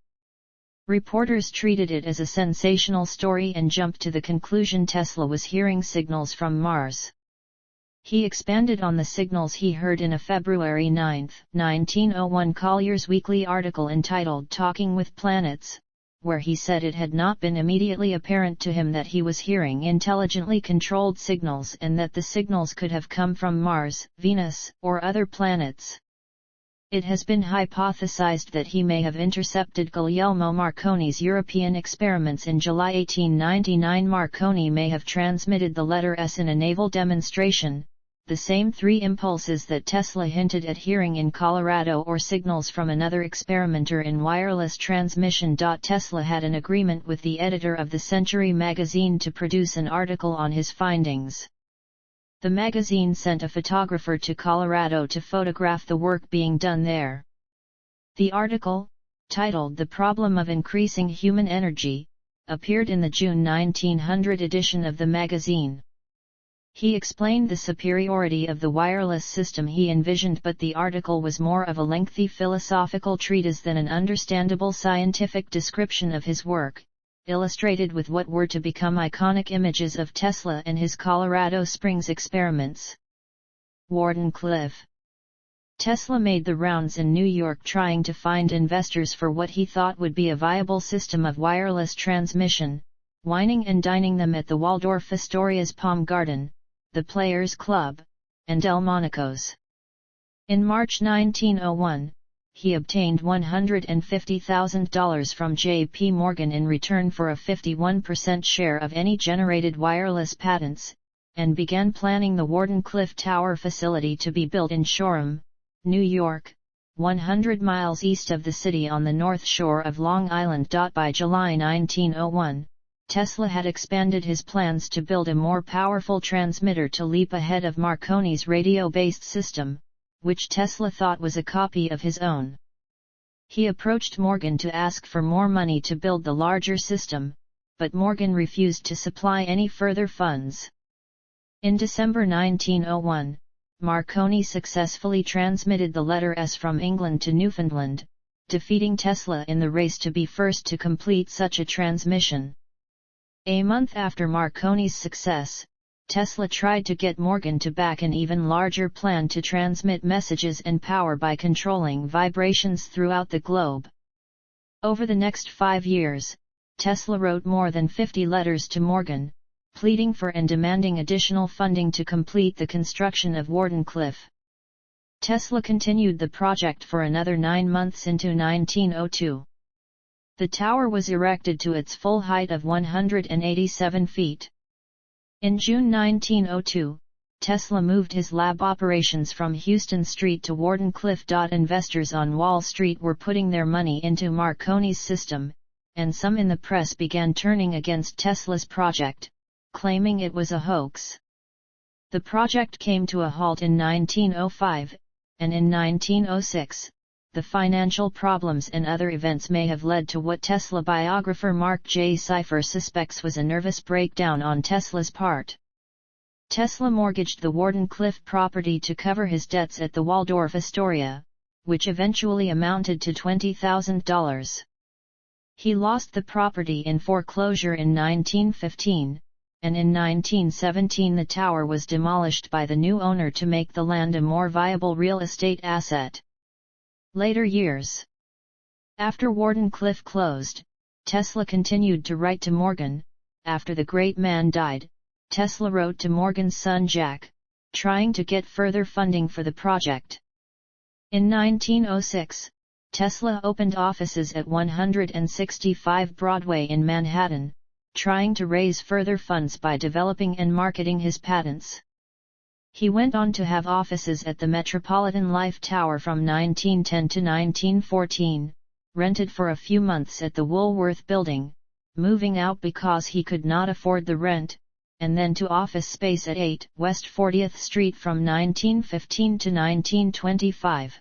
Reporters treated it as a sensational story and jumped to the conclusion Tesla was hearing signals from Mars. He expanded on the signals he heard in a February 9, 1901 Collier's Weekly article entitled Talking with Planets, where he said it had not been immediately apparent to him that he was hearing intelligently controlled signals and that the signals could have come from Mars, Venus, or other planets. It has been hypothesized that he may have intercepted Guglielmo Marconi's European experiments in July 1899. Marconi may have transmitted the letter S in a naval demonstration, the same three impulses that Tesla hinted at hearing in Colorado, or signals from another experimenter in wireless transmission. Tesla had an agreement with the editor of the Century magazine to produce an article on his findings. The magazine sent a photographer to Colorado to photograph the work being done there. The article, titled The Problem of Increasing Human Energy, appeared in the June 1900 edition of the magazine. He explained the superiority of the wireless system he envisioned, but the article was more of a lengthy philosophical treatise than an understandable scientific description of his work, illustrated with what were to become iconic images of Tesla and his Colorado Springs experiments. Wardenclyffe. Tesla made the rounds in New York trying to find investors for what he thought would be a viable system of wireless transmission, wining and dining them at the Waldorf Astoria's Palm Garden, the Players Club, and Delmonico's. In March 1901, he obtained $150,000 from J.P. Morgan in return for a 51% share of any generated wireless patents, and began planning the Wardenclyffe Tower facility to be built in Shoreham, New York, 100 miles east of the city on the north shore of Long Island. By July 1901, Tesla had expanded his plans to build a more powerful transmitter to leap ahead of Marconi's radio-based system, which Tesla thought was a copy of his own. He approached Morgan to ask for more money to build the larger system, but Morgan refused to supply any further funds. In December 1901, Marconi successfully transmitted the letter S from England to Newfoundland, defeating Tesla in the race to be first to complete such a transmission. A month after Marconi's success, Tesla tried to get Morgan to back an even larger plan to transmit messages and power by controlling vibrations throughout the globe. Over the next 5 years, Tesla wrote more than 50 letters to Morgan, pleading for and demanding additional funding to complete the construction of Wardenclyffe. Tesla continued the project for another 9 months into 1902. The tower was erected to its full height of 187 feet. In June 1902, Tesla moved his lab operations from Houston Street to Wardenclyffe. Investors on Wall Street were putting their money into Marconi's system, and some in the press began turning against Tesla's project, claiming it was a hoax. The project came to a halt in 1905, and in 1906, the financial problems and other events may have led to what Tesla biographer Mark J. Cypher suspects was a nervous breakdown on Tesla's part. Tesla mortgaged the Wardenclyffe property to cover his debts at the Waldorf Astoria, which eventually amounted to $20,000. He lost the property in foreclosure in 1915, and in 1917 the tower was demolished by the new owner to make the land a more viable real estate asset. Later years. After Wardenclyffe closed, Tesla continued to write to Morgan. After the great man died, Tesla wrote to Morgan's son Jack, trying to get further funding for the project. In 1906, Tesla opened offices at 165 Broadway in Manhattan, trying to raise further funds by developing and marketing his patents. He went on to have offices at the Metropolitan Life Tower from 1910 to 1914, rented for a few months at the Woolworth Building, moving out because he could not afford the rent, and then to office space at 8 West 40th Street from 1915 to 1925.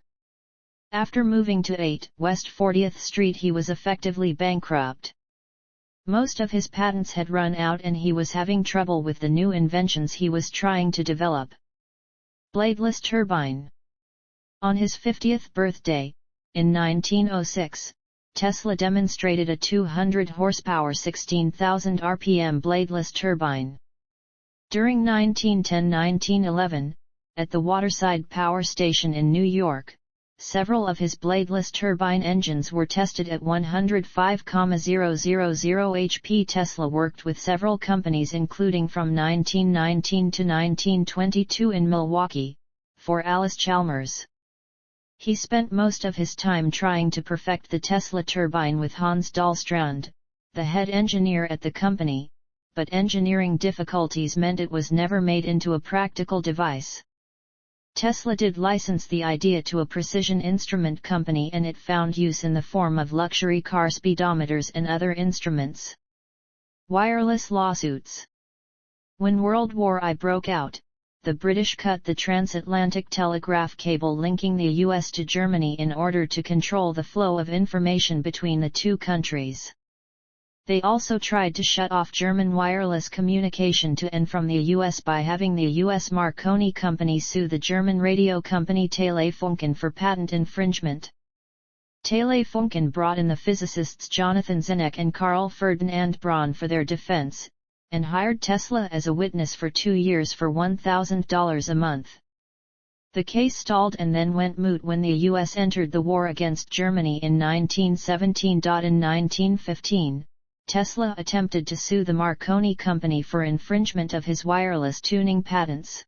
After moving to 8 West 40th Street he was effectively bankrupt. Most of his patents had run out and he was having trouble with the new inventions he was trying to develop. Bladeless turbine. On his 50th birthday, in 1906, Tesla demonstrated a 200 horsepower 16,000 rpm bladeless turbine. During 1910–1911, at the Waterside Power Station in New York, several of his bladeless turbine engines were tested at 105,000 HP. Tesla worked with several companies including from 1919 to 1922 in Milwaukee, for Alice Chalmers. He spent most of his time trying to perfect the Tesla turbine with Hans Dahlstrand, the head engineer at the company, but engineering difficulties meant it was never made into a practical device. Tesla did license the idea to a precision instrument company and it found use in the form of luxury car speedometers and other instruments. Wireless lawsuits. When World War I broke out, the British cut the transatlantic telegraph cable linking the US to Germany in order to control the flow of information between the two countries. They also tried to shut off German wireless communication to and from the US by having the US Marconi company sue the German radio company Telefunken for patent infringement. Telefunken brought in the physicists Jonathan Zinnek and Carl Ferdinand Braun for their defense, and hired Tesla as a witness for 2 years for $1,000 a month. The case stalled and then went moot when the US entered the war against Germany in 1917. In 1915, Tesla attempted to sue the Marconi company for infringement of his wireless tuning patents.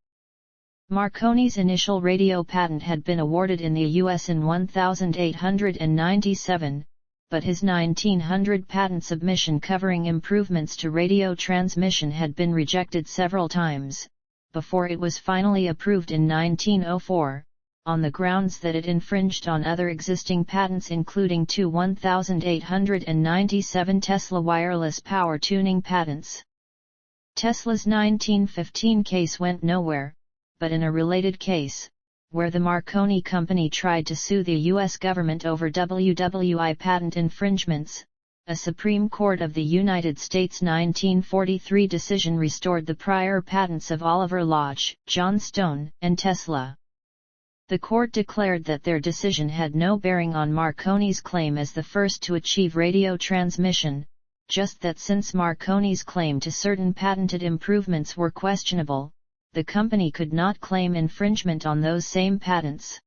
Marconi's initial radio patent had been awarded in the US in 1897, but his 1900 patent submission covering improvements to radio transmission had been rejected several times, before it was finally approved in 1904, on the grounds that it infringed on other existing patents including two 1897 Tesla wireless power tuning patents. Tesla's 1915 case went nowhere, but in a related case, where the Marconi company tried to sue the U.S. government over WWI patent infringements, a Supreme Court of the United States 1943 decision restored the prior patents of Oliver Lodge, John Stone, and Tesla. The court declared that their decision had no bearing on Marconi's claim as the first to achieve radio transmission, just that since Marconi's claim to certain patented improvements were questionable, the company could not claim infringement on those same patents.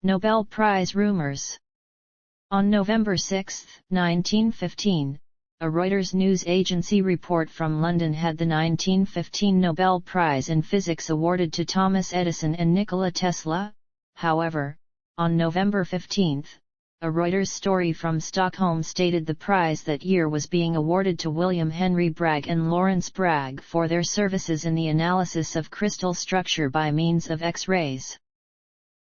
Nobel Prize rumors. On November 6, 1915, a Reuters news agency report from London had the 1915 Nobel Prize in Physics awarded to Thomas Edison and Nikola Tesla. However, on November 15, a Reuters story from Stockholm stated the prize that year was being awarded to William Henry Bragg and Lawrence Bragg for their services in the analysis of crystal structure by means of X-rays.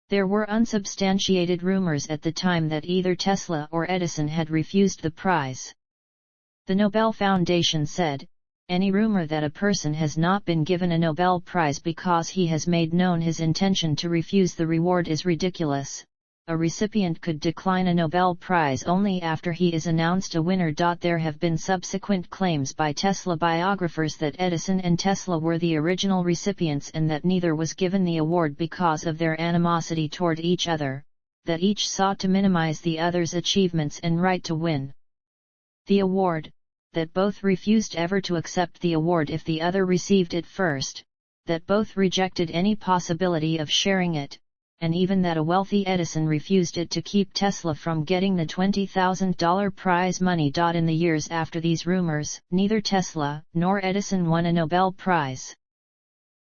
There were unsubstantiated rumors at the time that either Tesla or Edison had refused the prize. The Nobel Foundation said, "Any rumor that a person has not been given a Nobel Prize because he has made known his intention to refuse the reward is ridiculous. A recipient could decline a Nobel Prize only after he is announced a winner." There have been subsequent claims by Tesla biographers that Edison and Tesla were the original recipients and that neither was given the award because of their animosity toward each other, that each sought to minimize the other's achievements and right to win the award, that both refused ever to accept the award if the other received it first, that both rejected any possibility of sharing it, and even that a wealthy Edison refused it to keep Tesla from getting the $20,000 prize money. In the years after these rumors, neither Tesla nor Edison won a Nobel Prize.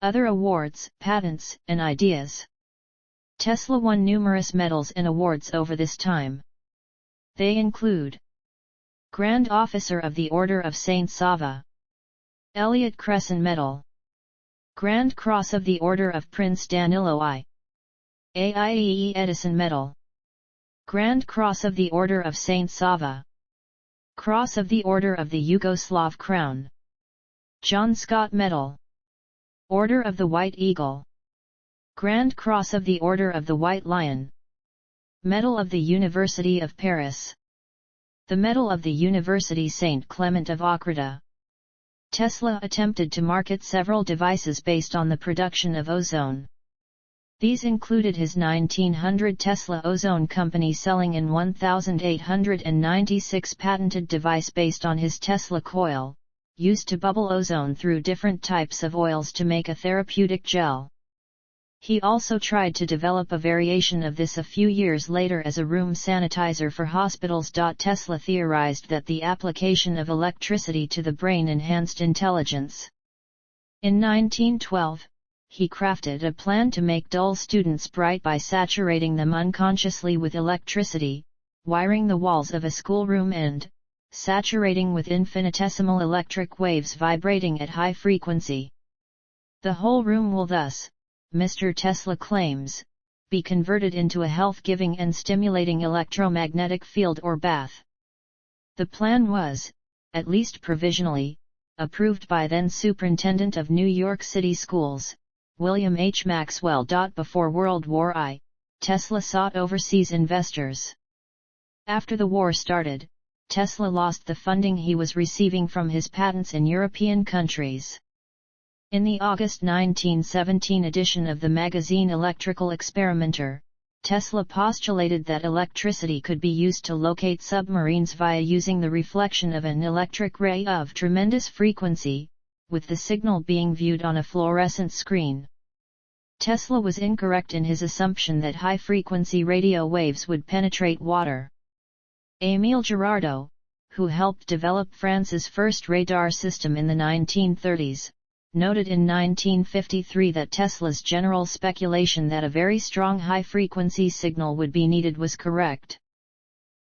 Other awards, patents, and ideas. Tesla won numerous medals and awards over this time. They include Grand Officer of the Order of St. Sava, Elliott Crescent Medal, Grand Cross of the Order of Prince Danilo I, AIEE Edison Medal, Grand Cross of the Order of St. Sava, Cross of the Order of the Yugoslav Crown, John Scott Medal, Order of the White Eagle, Grand Cross of the Order of the White Lion, Medal of the University of Paris, the Medal of the University Saint Clement of Ochrida. Tesla attempted to market several devices based on the production of ozone. These included his 1900 Tesla Ozone Company selling in 1896 patented device based on his Tesla coil, used to bubble ozone through different types of oils to make a therapeutic gel. He also tried to develop a variation of this a few years later as a room sanitizer for hospitals. Tesla theorized that the application of electricity to the brain enhanced intelligence. In 1912, he crafted a plan to make dull students bright by saturating them unconsciously with electricity, wiring the walls of a schoolroom and saturating with infinitesimal electric waves vibrating at high frequency. The whole room will thus, Mr. Tesla claims, be converted into a health-giving and stimulating electromagnetic field or bath. The plan was, at least provisionally, approved by then Superintendent of New York City Schools, William H. Maxwell. Before World War I, Tesla sought overseas investors. After the war started, Tesla lost the funding he was receiving from his patents in European countries. In the August 1917 edition of the magazine Electrical Experimenter, Tesla postulated that electricity could be used to locate submarines via using the reflection of an electric ray of tremendous frequency, with the signal being viewed on a fluorescent screen. Tesla was incorrect in his assumption that high-frequency radio waves would penetrate water. Émile Girardot, who helped develop France's first radar system in the 1930s, noted in 1953 that Tesla's general speculation that a very strong high-frequency signal would be needed was correct.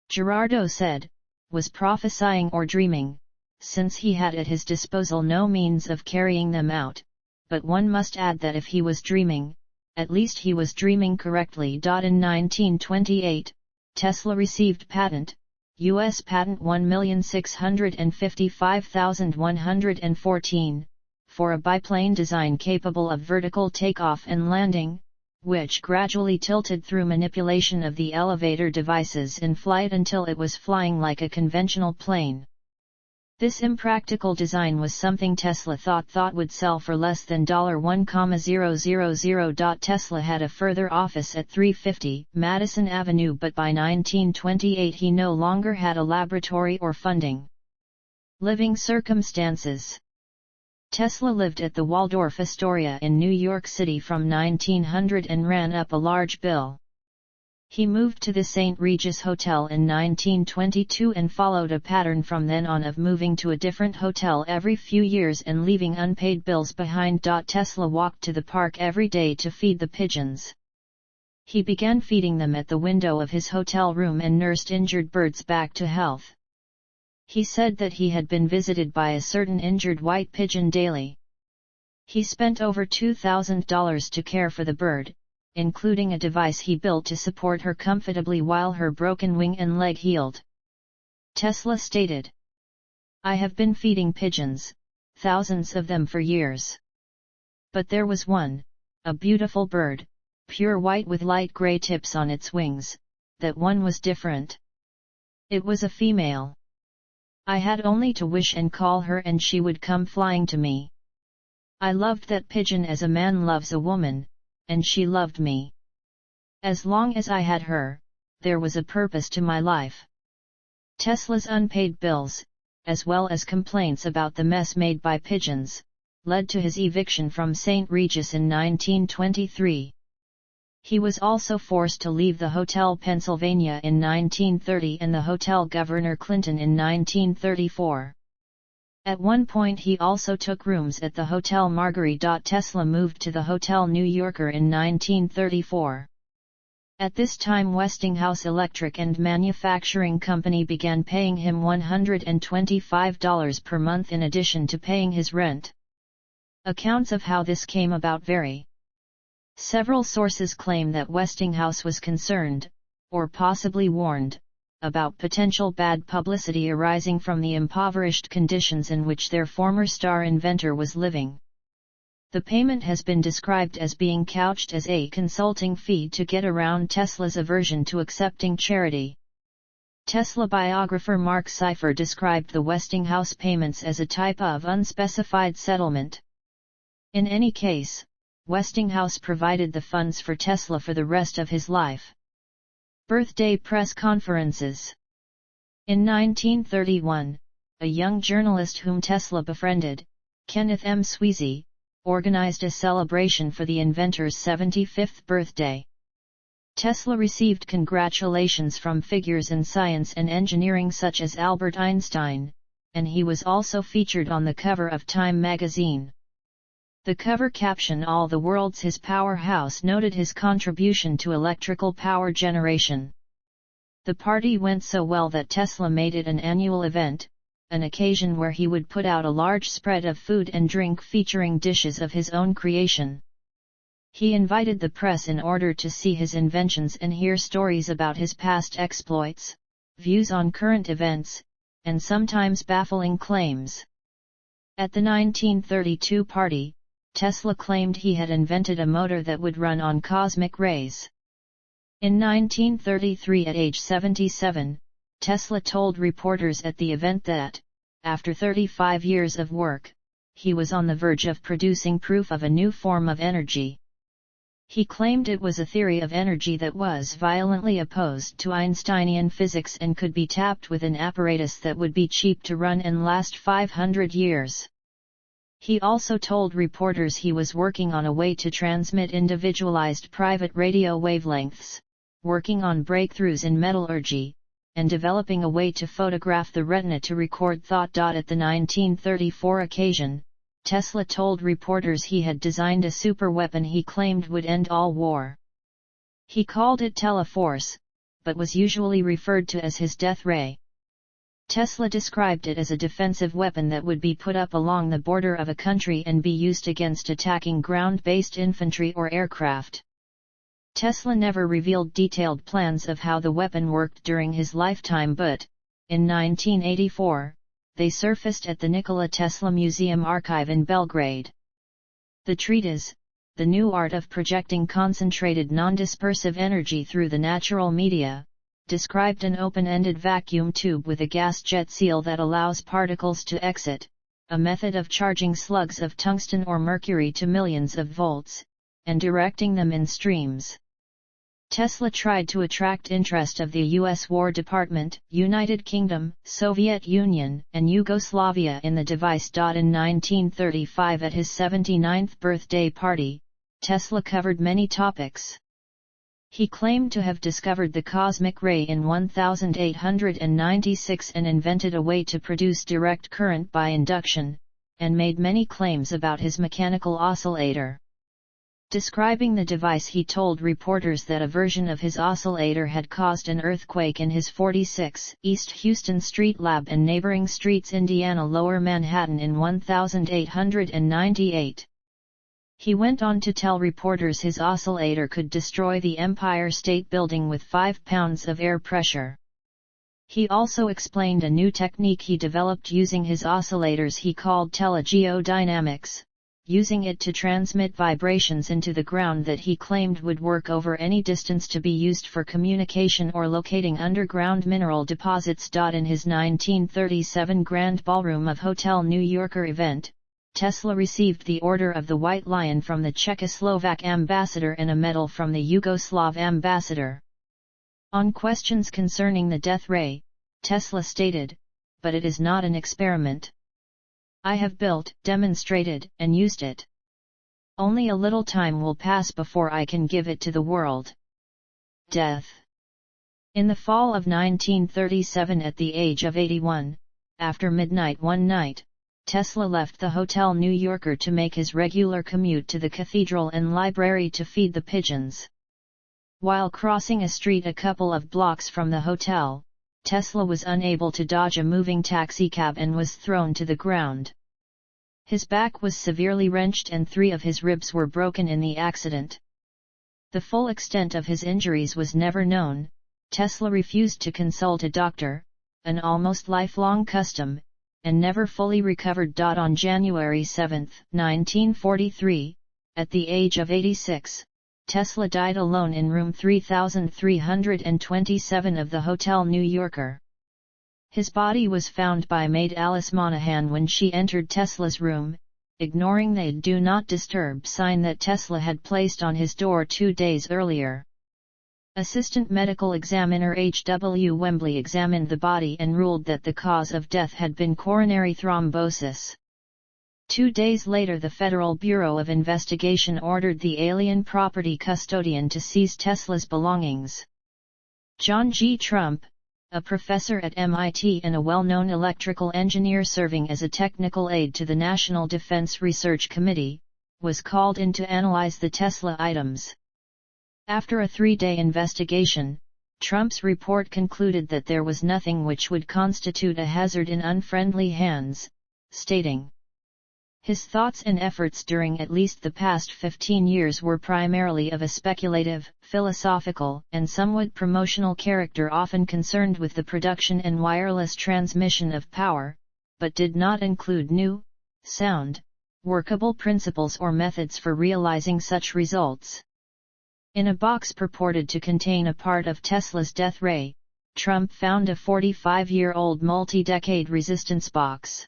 Girardot said, was prophesying or dreaming, since he had at his disposal no means of carrying them out, but one must add that if he was dreaming, at least he was dreaming correctly. In 1928, Tesla received patent, U.S. Patent 1,655,114, for a biplane design capable of vertical takeoff and landing, which gradually tilted through manipulation of the elevator devices in flight until it was flying like a conventional plane. This impractical design was something Tesla thought would sell for less than $1,000. Tesla had a further office at 350 Madison Avenue, but by 1928 he no longer had a laboratory or funding. Living circumstances. Tesla lived at the Waldorf Astoria in New York City from 1900 and ran up a large bill. He moved to the St. Regis Hotel in 1922 and followed a pattern from then on of moving to a different hotel every few years and leaving unpaid bills behind. Tesla walked to the park every day to feed the pigeons. He began feeding them at the window of his hotel room and nursed injured birds back to health. He said that he had been visited by a certain injured white pigeon daily. He spent over $2,000 to care for the bird, including a device he built to support her comfortably while her broken wing and leg healed. Tesla stated, "I have been feeding pigeons, thousands of them for years. But there was one, a beautiful bird, pure white with light gray tips on its wings, that one was different. It was a female. I had only to wish and call her and she would come flying to me. I loved that pigeon as a man loves a woman, and she loved me. As long as I had her, there was a purpose to my life." Tesla's unpaid bills, as well as complaints about the mess made by pigeons, led to his eviction from St. Regis in 1923. He was also forced to leave the Hotel Pennsylvania in 1930 and the Hotel Governor Clinton in 1934. At one point he also took rooms at the Hotel Marguerite. Tesla moved to the Hotel New Yorker in 1934. At this time Westinghouse Electric and Manufacturing Company began paying him $125 per month in addition to paying his rent. Accounts of how this came about vary. Several sources claim that Westinghouse was concerned, or possibly warned, about potential bad publicity arising from the impoverished conditions in which their former star inventor was living. The payment has been described as being couched as a consulting fee to get around Tesla's aversion to accepting charity. Tesla biographer Mark Seifer described the Westinghouse payments as a type of unspecified settlement. In any case, Westinghouse provided the funds for Tesla for the rest of his life. Birthday press conferences. In 1931, a young journalist whom Tesla befriended, Kenneth M. Sweezy, organized a celebration for the inventor's 75th birthday. Tesla received congratulations from figures in science and engineering such as Albert Einstein, and he was also featured on the cover of Time magazine. The cover caption "All the World's His Powerhouse" noted his contribution to electrical power generation. The party went so well that Tesla made it an annual event, an occasion where he would put out a large spread of food and drink featuring dishes of his own creation. He invited the press in order to see his inventions and hear stories about his past exploits, views on current events, and sometimes baffling claims. At the 1932 party, Tesla claimed he had invented a motor that would run on cosmic rays. In 1933, at age 77, Tesla told reporters at the event that, after 35 years of work, he was on the verge of producing proof of a new form of energy. He claimed it was a theory of energy that was violently opposed to Einsteinian physics and could be tapped with an apparatus that would be cheap to run and last 500 years. He also told reporters he was working on a way to transmit individualized private radio wavelengths, working on breakthroughs in metallurgy, and developing a way to photograph the retina to record thought. At the 1934 occasion, Tesla told reporters he had designed a superweapon he claimed would end all war. He called it Teleforce, but was usually referred to as his death ray. Tesla described it as a defensive weapon that would be put up along the border of a country and be used against attacking ground-based infantry or aircraft. Tesla never revealed detailed plans of how the weapon worked during his lifetime, but, in 1984, they surfaced at the Nikola Tesla Museum archive in Belgrade. The treatise, The New Art of Projecting Concentrated Non-Dispersive Energy Through the Natural Media, described an open-ended vacuum tube with a gas jet seal that allows particles to exit, a method of charging slugs of tungsten or mercury to millions of volts, and directing them in streams. Tesla tried to attract interest of the U.S. War Department, United Kingdom, Soviet Union, and Yugoslavia in the device. In 1935 at his 79th birthday party, Tesla covered many topics. He claimed to have discovered the cosmic ray in 1896 and invented a way to produce direct current by induction, and made many claims about his mechanical oscillator. Describing the device, he told reporters that a version of his oscillator had caused an earthquake in his 46 East Houston Street lab and neighboring streets Indiana Lower Manhattan in 1898. He went on to tell reporters his oscillator could destroy the Empire State Building with 5 pounds of air pressure. He also explained a new technique he developed using his oscillators he called telegeodynamics, using it to transmit vibrations into the ground that he claimed would work over any distance to be used for communication or locating underground mineral deposits. In his 1937 Grand Ballroom of Hotel New Yorker event, Tesla received the Order of the White Lion from the Czechoslovak ambassador and a medal from the Yugoslav ambassador. On questions concerning the death ray, Tesla stated, "But it is not an experiment. I have built, demonstrated, and used it. Only a little time will pass before I can give it to the world." Death. In the fall of 1937 at the age of 81, after midnight one night, Tesla left the Hotel New Yorker to make his regular commute to the cathedral and library to feed the pigeons. While crossing a street a couple of blocks from the hotel, Tesla was unable to dodge a moving taxicab and was thrown to the ground. His back was severely wrenched and 3 of his ribs were broken in the accident. The full extent of his injuries was never known. Tesla refused to consult a doctor, an almost lifelong custom, and never fully recovered. On January 7, 1943, at the age of 86, Tesla died alone in room 3327 of the Hotel New Yorker. His body was found by maid Alice Monahan when she entered Tesla's room, ignoring the "Do Not Disturb" sign that Tesla had placed on his door 2 days earlier. Assistant Medical Examiner H.W. Wembley examined the body and ruled that the cause of death had been coronary thrombosis. 2 days later, the Federal Bureau of Investigation ordered the alien property custodian to seize Tesla's belongings. John G. Trump, a professor at MIT and a well-known electrical engineer serving as a technical aide to the National Defense Research Committee, was called in to analyze the Tesla items. After a 3-day investigation, Trump's report concluded that there was nothing which would constitute a hazard in unfriendly hands, stating, "His thoughts and efforts during at least the past 15 years were primarily of a speculative, philosophical, and somewhat promotional character, often concerned with the production and wireless transmission of power, but did not include new, sound, workable principles or methods for realizing such results." In a box purported to contain a part of Tesla's death ray, Trump found a 45-year-old multi-decade resistance box.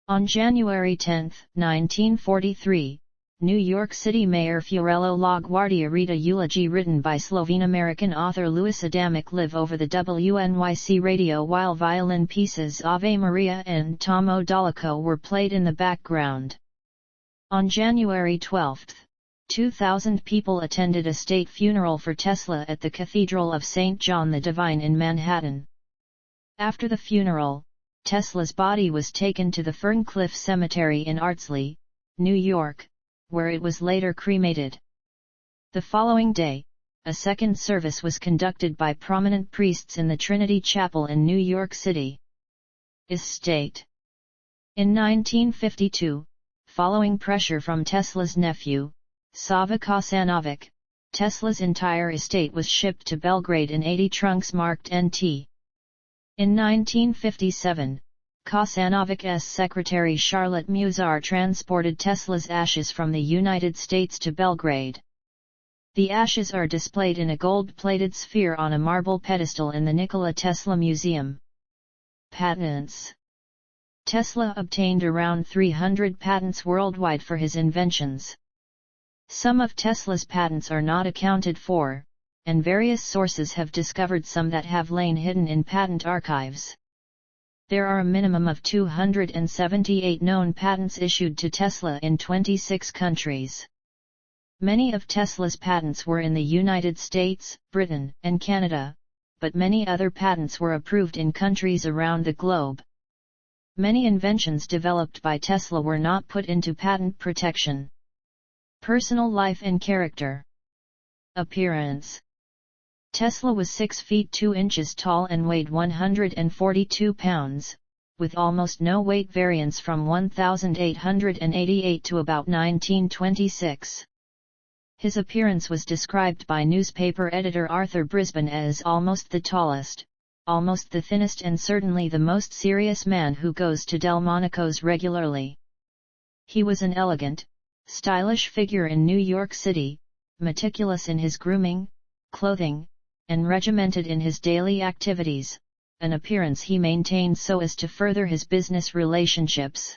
On January 10, 1943, New York City Mayor Fiorello LaGuardia read a eulogy written by Slovene-American author Louis Adamic live over the WNYC radio while violin pieces Ave Maria and Tomo Dolico were played in the background. On January 12, 2,000 people attended a state funeral for Tesla at the Cathedral of St. John the Divine in Manhattan. After the funeral, Tesla's body was taken to the Ferncliff Cemetery in Ardsley, New York, where it was later cremated. The following day, a second service was conducted by prominent priests in the Trinity Chapel in New York City. Estate. In 1952, following pressure from Tesla's nephew, Sava Kosanovic, Tesla's entire estate was shipped to Belgrade in 80 trunks marked NT. In 1957, Kosanovic's secretary Charlotte Musar transported Tesla's ashes from the United States to Belgrade. The ashes are displayed in a gold-plated sphere on a marble pedestal in the Nikola Tesla Museum. Patents. Tesla obtained around 300 patents worldwide for his inventions. Some of Tesla's patents are not accounted for, and various sources have discovered some that have lain hidden in patent archives. There are a minimum of 278 known patents issued to Tesla in 26 countries. Many of Tesla's patents were in the United States, Britain, and Canada, but many other patents were approved in countries around the globe. Many inventions developed by Tesla were not put into patent protection. Personal life and character. Appearance. Tesla was 6 feet 2 inches tall and weighed 142 pounds, with almost no weight variance from 1888 to about 1926. His appearance was described by newspaper editor Arthur Brisbane as almost the tallest, almost the thinnest and certainly the most serious man who goes to Delmonico's regularly. He was an elegant, stylish figure in New York City, meticulous in his grooming, clothing, and regimented in his daily activities, an appearance he maintained so as to further his business relationships.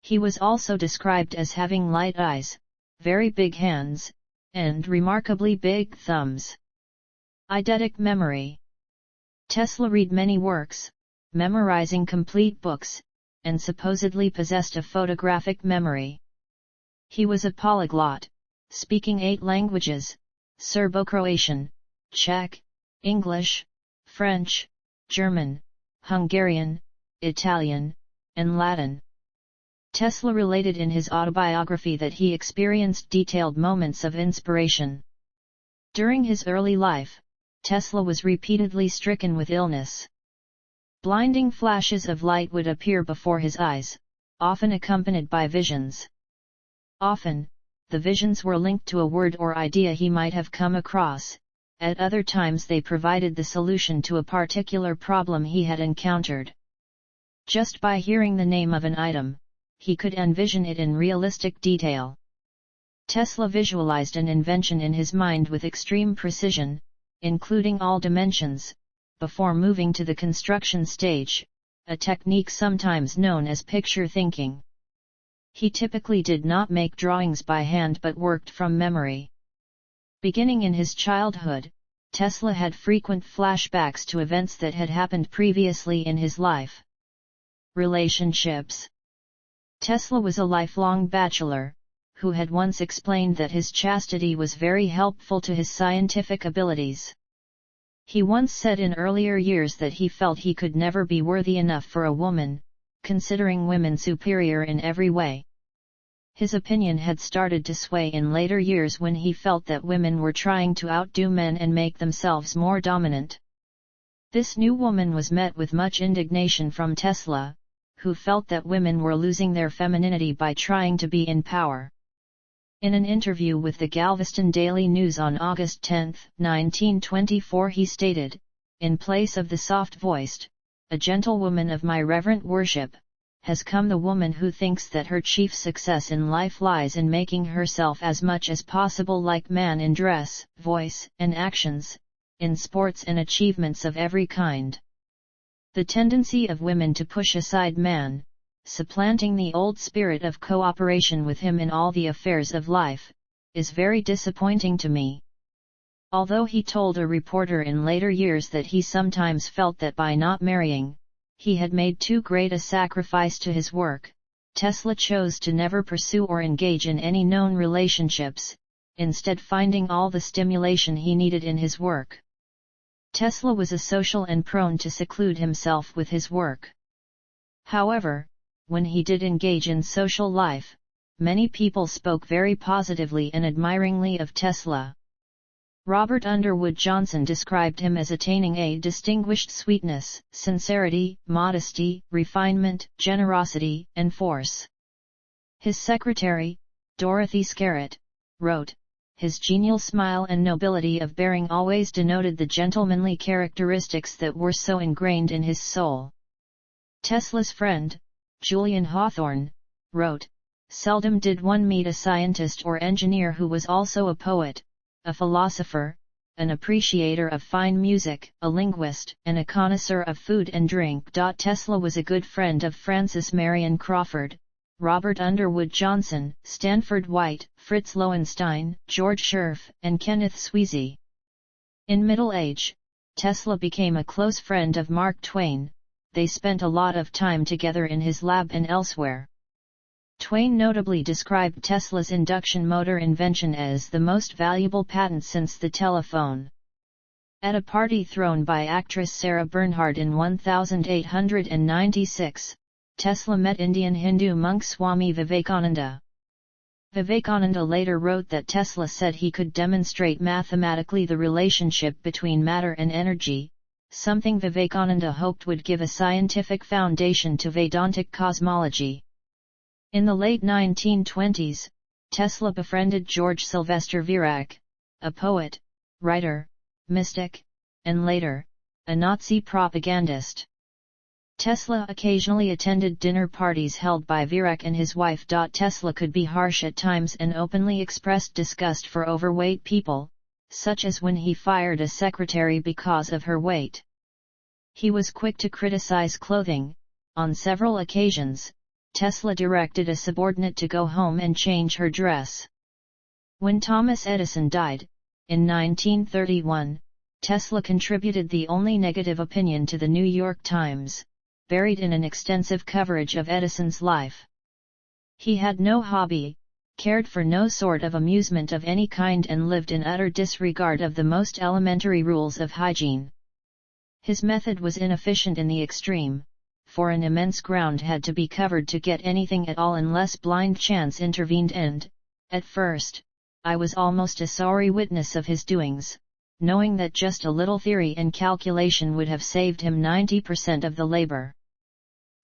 He was also described as having light eyes, very big hands, and remarkably big thumbs. Eidetic memory. Tesla read many works, memorizing complete books, and supposedly possessed a photographic memory. He was a polyglot, speaking 8 languages: Serbo-Croatian, Czech, English, French, German, Hungarian, Italian, and Latin. Tesla related in his autobiography that he experienced detailed moments of inspiration. During his early life, Tesla was repeatedly stricken with illness. Blinding flashes of light would appear before his eyes, often accompanied by visions. Often, the visions were linked to a word or idea he might have come across. At other times they provided the solution to a particular problem he had encountered. Just by hearing the name of an item, he could envision it in realistic detail. Tesla visualized an invention in his mind with extreme precision, including all dimensions, before moving to the construction stage, a technique sometimes known as picture thinking. He typically did not make drawings by hand but worked from memory. Beginning in his childhood, Tesla had frequent flashbacks to events that had happened previously in his life. Relationships. Tesla was a lifelong bachelor, who had once explained that his chastity was very helpful to his scientific abilities. He once said in earlier years that he felt he could never be worthy enough for a woman, considering women superior in every way. His opinion had started to sway in later years when he felt that women were trying to outdo men and make themselves more dominant. This new woman was met with much indignation from Tesla, who felt that women were losing their femininity by trying to be in power. In an interview with the Galveston Daily News on August 10, 1924 he stated, "In place of the soft-voiced, a gentlewoman of my reverent worship, has come the woman who thinks that her chief success in life lies in making herself as much as possible like man in dress, voice, and actions, in sports and achievements of every kind. The tendency of women to push aside man, supplanting the old spirit of cooperation with him in all the affairs of life, is very disappointing to me. Although he told a reporter in later years that he sometimes felt that by not marrying, he had made too great a sacrifice to his work, Tesla chose to never pursue or engage in any known relationships, instead finding all the stimulation he needed in his work. Tesla was asocial and prone to seclude himself with his work. However, when he did engage in social life, many people spoke very positively and admiringly of Tesla. Robert Underwood Johnson described him as attaining a distinguished sweetness, sincerity, modesty, refinement, generosity, and force. His secretary, Dorothy Scarrett, wrote, "His genial smile and nobility of bearing always denoted the gentlemanly characteristics that were so ingrained in his soul." Tesla's friend, Julian Hawthorne, wrote, "Seldom did one meet a scientist or engineer who was also a poet, a philosopher, an appreciator of fine music, a linguist, and a connoisseur of food and drink." Tesla was a good friend of Francis Marion Crawford, Robert Underwood Johnson, Stanford White, Fritz Lowenstein, George Scherf, and Kenneth Sweezy. In middle age, Tesla became a close friend of Mark Twain. They spent a lot of time together in his lab and elsewhere. Twain notably described Tesla's induction motor invention as the most valuable patent since the telephone. At a party thrown by actress Sarah Bernhardt in 1896, Tesla met Indian Hindu monk Swami Vivekananda. Vivekananda later wrote that Tesla said he could demonstrate mathematically the relationship between matter and energy, something Vivekananda hoped would give a scientific foundation to Vedantic cosmology. In the late 1920s, Tesla befriended George Sylvester Virac, a poet, writer, mystic, and later, a Nazi propagandist. Tesla occasionally attended dinner parties held by Virac and his wife. Tesla could be harsh at times and openly expressed disgust for overweight people, such as when he fired a secretary because of her weight. He was quick to criticize clothing. On several occasions, Tesla directed a subordinate to go home and change her dress. When Thomas Edison died, in 1931, Tesla contributed the only negative opinion to the New York Times, buried in an extensive coverage of Edison's life. He had no hobby, cared for no sort of amusement of any kind, and lived in utter disregard of the most elementary rules of hygiene. His method was inefficient in the extreme, for an immense ground had to be covered to get anything at all unless blind chance intervened, and, at first, I was almost a sorry witness of his doings, knowing that just a little theory and calculation would have saved him 90% of the labor.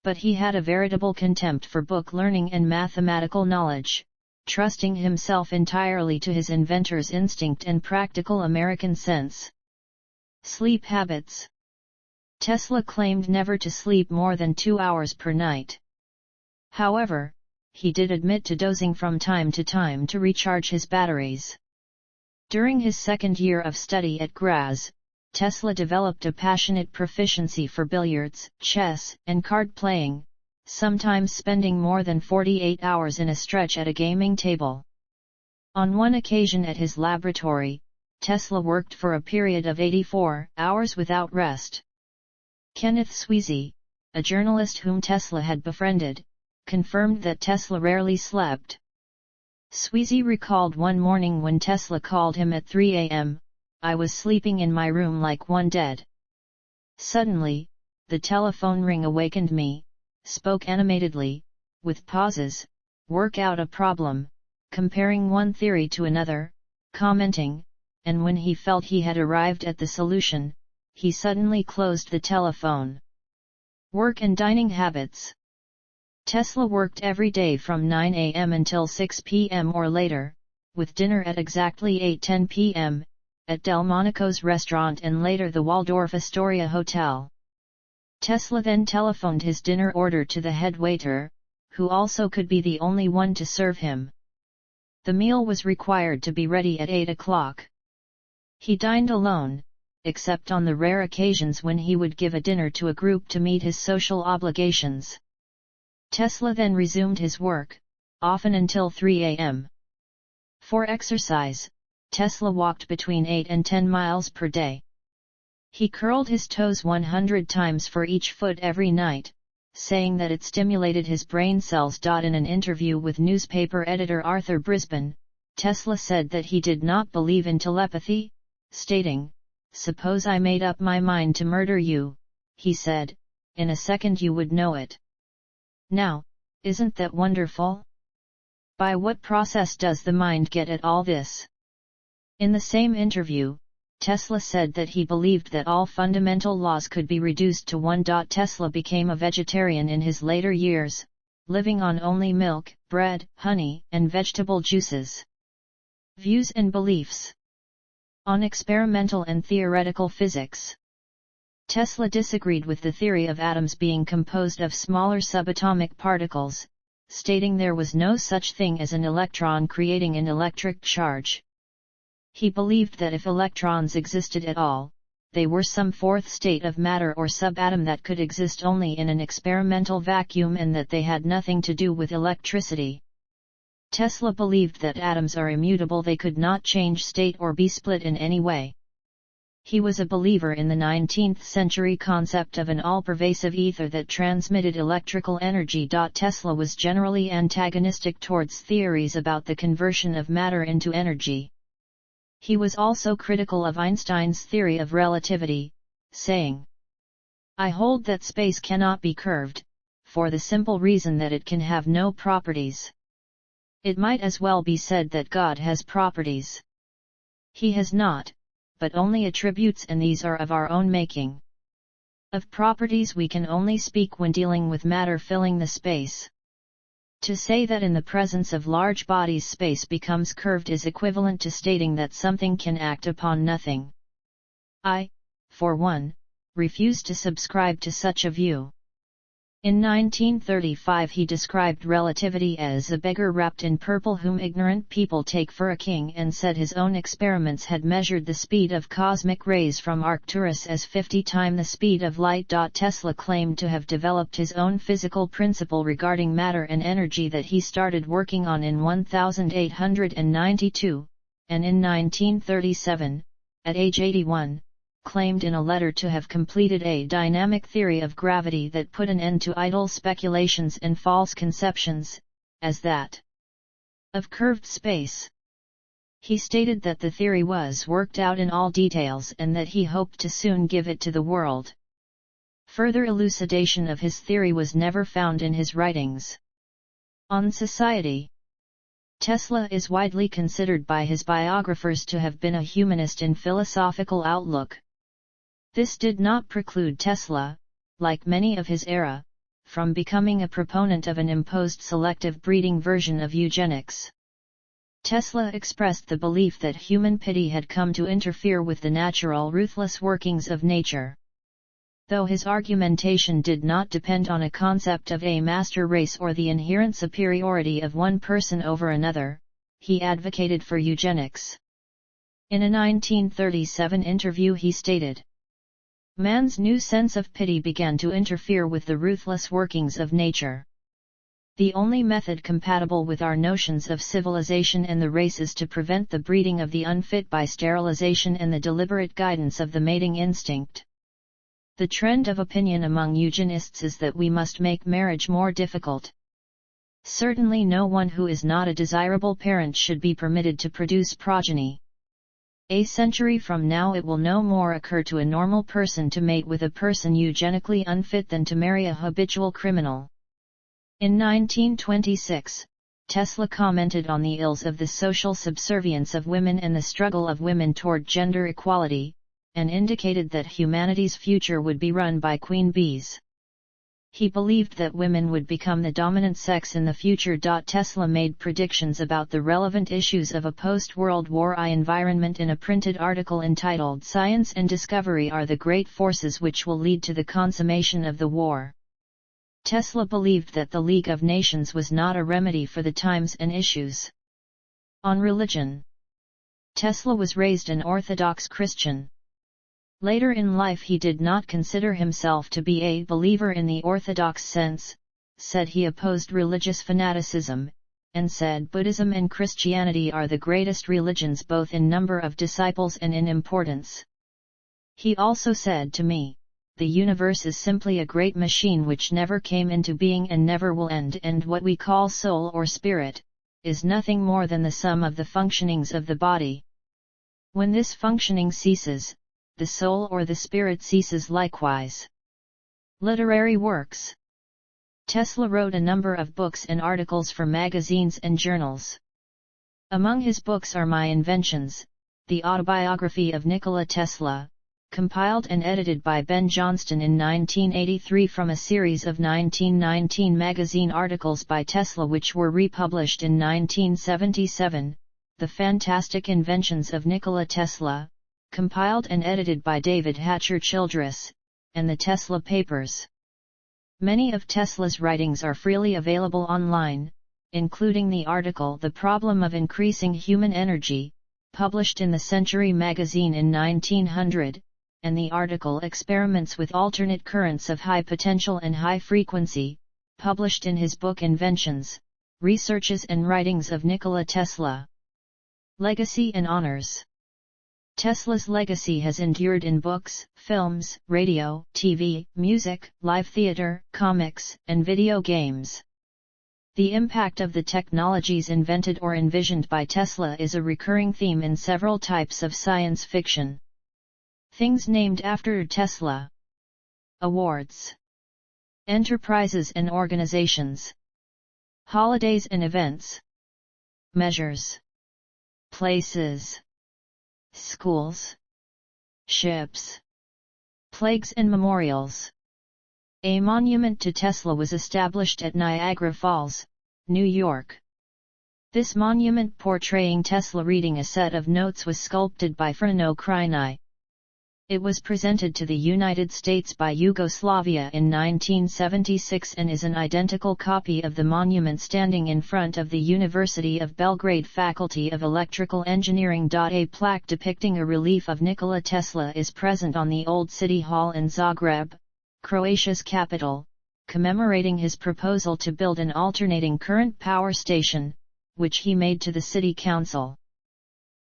But he had a veritable contempt for book learning and mathematical knowledge, trusting himself entirely to his inventor's instinct and practical American sense. Sleep habits. Tesla claimed never to sleep more than 2 hours per night. However, he did admit to dozing from time to time to recharge his batteries. During his second year of study at Graz, Tesla developed a passionate proficiency for billiards, chess, and card playing, sometimes spending more than 48 hours in a stretch at a gaming table. On one occasion at his laboratory, Tesla worked for a period of 84 hours without rest. Kenneth Sweezy, a journalist whom Tesla had befriended, confirmed that Tesla rarely slept. Sweezy recalled one morning when Tesla called him at 3 a.m., "I was sleeping in my room like one dead. Suddenly, the telephone ring awakened me," spoke animatedly, with pauses, "work out a problem, comparing one theory to another, commenting, and when he felt he had arrived at the solution, he suddenly closed the telephone." Work and dining habits. Tesla worked every day from 9 a.m. until 6 p.m. or later, with dinner at exactly 8:10 p.m., at Delmonico's restaurant and later the Waldorf Astoria Hotel. Tesla then telephoned his dinner order to the head waiter, who also could be the only one to serve him. The meal was required to be ready at 8 o'clock. He dined alone, except on the rare occasions when he would give a dinner to a group to meet his social obligations. Tesla then resumed his work, often until 3 a.m. For exercise, Tesla walked between 8 and 10 miles per day. He curled his toes 100 times for each foot every night, saying that it stimulated his brain cells. In an interview with newspaper editor Arthur Brisbane, Tesla said that he did not believe in telepathy, stating, "Suppose I made up my mind to murder you," he said, "in a second you would know it. Now, isn't that wonderful? By what process does the mind get at all this?" In the same interview, Tesla said that he believed that all fundamental laws could be reduced to one. Tesla became a vegetarian in his later years, living on only milk, bread, honey, and vegetable juices. Views and beliefs. On experimental and theoretical physics, Tesla disagreed with the theory of atoms being composed of smaller subatomic particles, stating there was no such thing as an electron creating an electric charge. He believed that if electrons existed at all, they were some fourth state of matter or subatom that could exist only in an experimental vacuum and that they had nothing to do with electricity. Tesla believed that atoms are immutable, they could not change state or be split in any way. He was a believer in the 19th century concept of an all-pervasive ether that transmitted electrical energy. Tesla was generally antagonistic towards theories about the conversion of matter into energy. He was also critical of Einstein's theory of relativity, saying, "I hold that space cannot be curved, for the simple reason that it can have no properties. It might as well be said that God has properties. He has not, but only attributes, and these are of our own making. Of properties we can only speak when dealing with matter filling the space. To say that in the presence of large bodies space becomes curved is equivalent to stating that something can act upon nothing. I, for one, refuse to subscribe to such a view." In 1935 he described relativity as a beggar wrapped in purple whom ignorant people take for a king, and said his own experiments had measured the speed of cosmic rays from Arcturus as 50 times the speed of light. Tesla claimed to have developed his own physical principle regarding matter and energy that he started working on in 1892, and in 1937, at age 81, claimed in a letter to have completed a dynamic theory of gravity that put an end to idle speculations and false conceptions, as that of curved space. He stated that the theory was worked out in all details and that he hoped to soon give it to the world. Further elucidation of his theory was never found in his writings. On society, Tesla is widely considered by his biographers to have been a humanist in philosophical outlook. This did not preclude Tesla, like many of his era, from becoming a proponent of an imposed selective breeding version of eugenics. Tesla expressed the belief that human pity had come to interfere with the natural ruthless workings of nature. Though his argumentation did not depend on a concept of a master race or the inherent superiority of one person over another, he advocated for eugenics. In a 1937 interview he stated, "Man's new sense of pity began to interfere with the ruthless workings of nature. The only method compatible with our notions of civilization and the race is to prevent the breeding of the unfit by sterilization and the deliberate guidance of the mating instinct. The trend of opinion among eugenists is that we must make marriage more difficult. Certainly no one who is not a desirable parent should be permitted to produce progeny. A century from now it will no more occur to a normal person to mate with a person eugenically unfit than to marry a habitual criminal." In 1926, Tesla commented on the ills of the social subservience of women and the struggle of women toward gender equality, and indicated that humanity's future would be run by queen bees. He believed that women would become the dominant sex in the future. Tesla made predictions about the relevant issues of a post-World War I environment in a printed article entitled "Science and Discovery Are the Great Forces Which Will Lead to the Consummation of the War." Tesla believed that the League of Nations was not a remedy for the times and issues. On religion, Tesla was raised an Orthodox Christian. Later in life he did not consider himself to be a believer in the orthodox sense, said he opposed religious fanaticism, and said Buddhism and Christianity are the greatest religions both in number of disciples and in importance. He also said to me, "The universe is simply a great machine which never came into being and never will end, and what we call soul or spirit, is nothing more than the sum of the functionings of the body. When this functioning ceases, the soul or the spirit ceases likewise." Literary works. Tesla wrote a number of books and articles for magazines and journals. Among his books are My Inventions, the autobiography of Nikola Tesla, compiled and edited by Ben Johnston in 1983 from a series of 1919 magazine articles by Tesla which were republished in 1977, The Fantastic Inventions of Nikola Tesla, compiled and edited by David Hatcher Childress, and the Tesla Papers. Many of Tesla's writings are freely available online, including the article The Problem of Increasing Human Energy, published in the Century magazine in 1900, and the article Experiments with Alternate Currents of High Potential and High Frequency, published in his book Inventions, Researches and Writings of Nikola Tesla. Legacy and honors. Tesla's legacy has endured in books, films, radio, TV, music, live theater, comics, and video games. The impact of the technologies invented or envisioned by Tesla is a recurring theme in several types of science fiction. Things named after Tesla. Awards. Enterprises and organizations. Holidays and events. Measures. Places. Schools. Ships. Plaques and memorials. A monument to Tesla was established at Niagara Falls, New York. This monument portraying Tesla reading a set of notes was sculpted by Frano Krini. It was presented to the United States by Yugoslavia in 1976 and is an identical copy of the monument standing in front of the University of Belgrade Faculty of Electrical Engineering. A plaque depicting a relief of Nikola Tesla is present on the Old City Hall in Zagreb, Croatia's capital, commemorating his proposal to build an alternating current power station, which he made to the city council.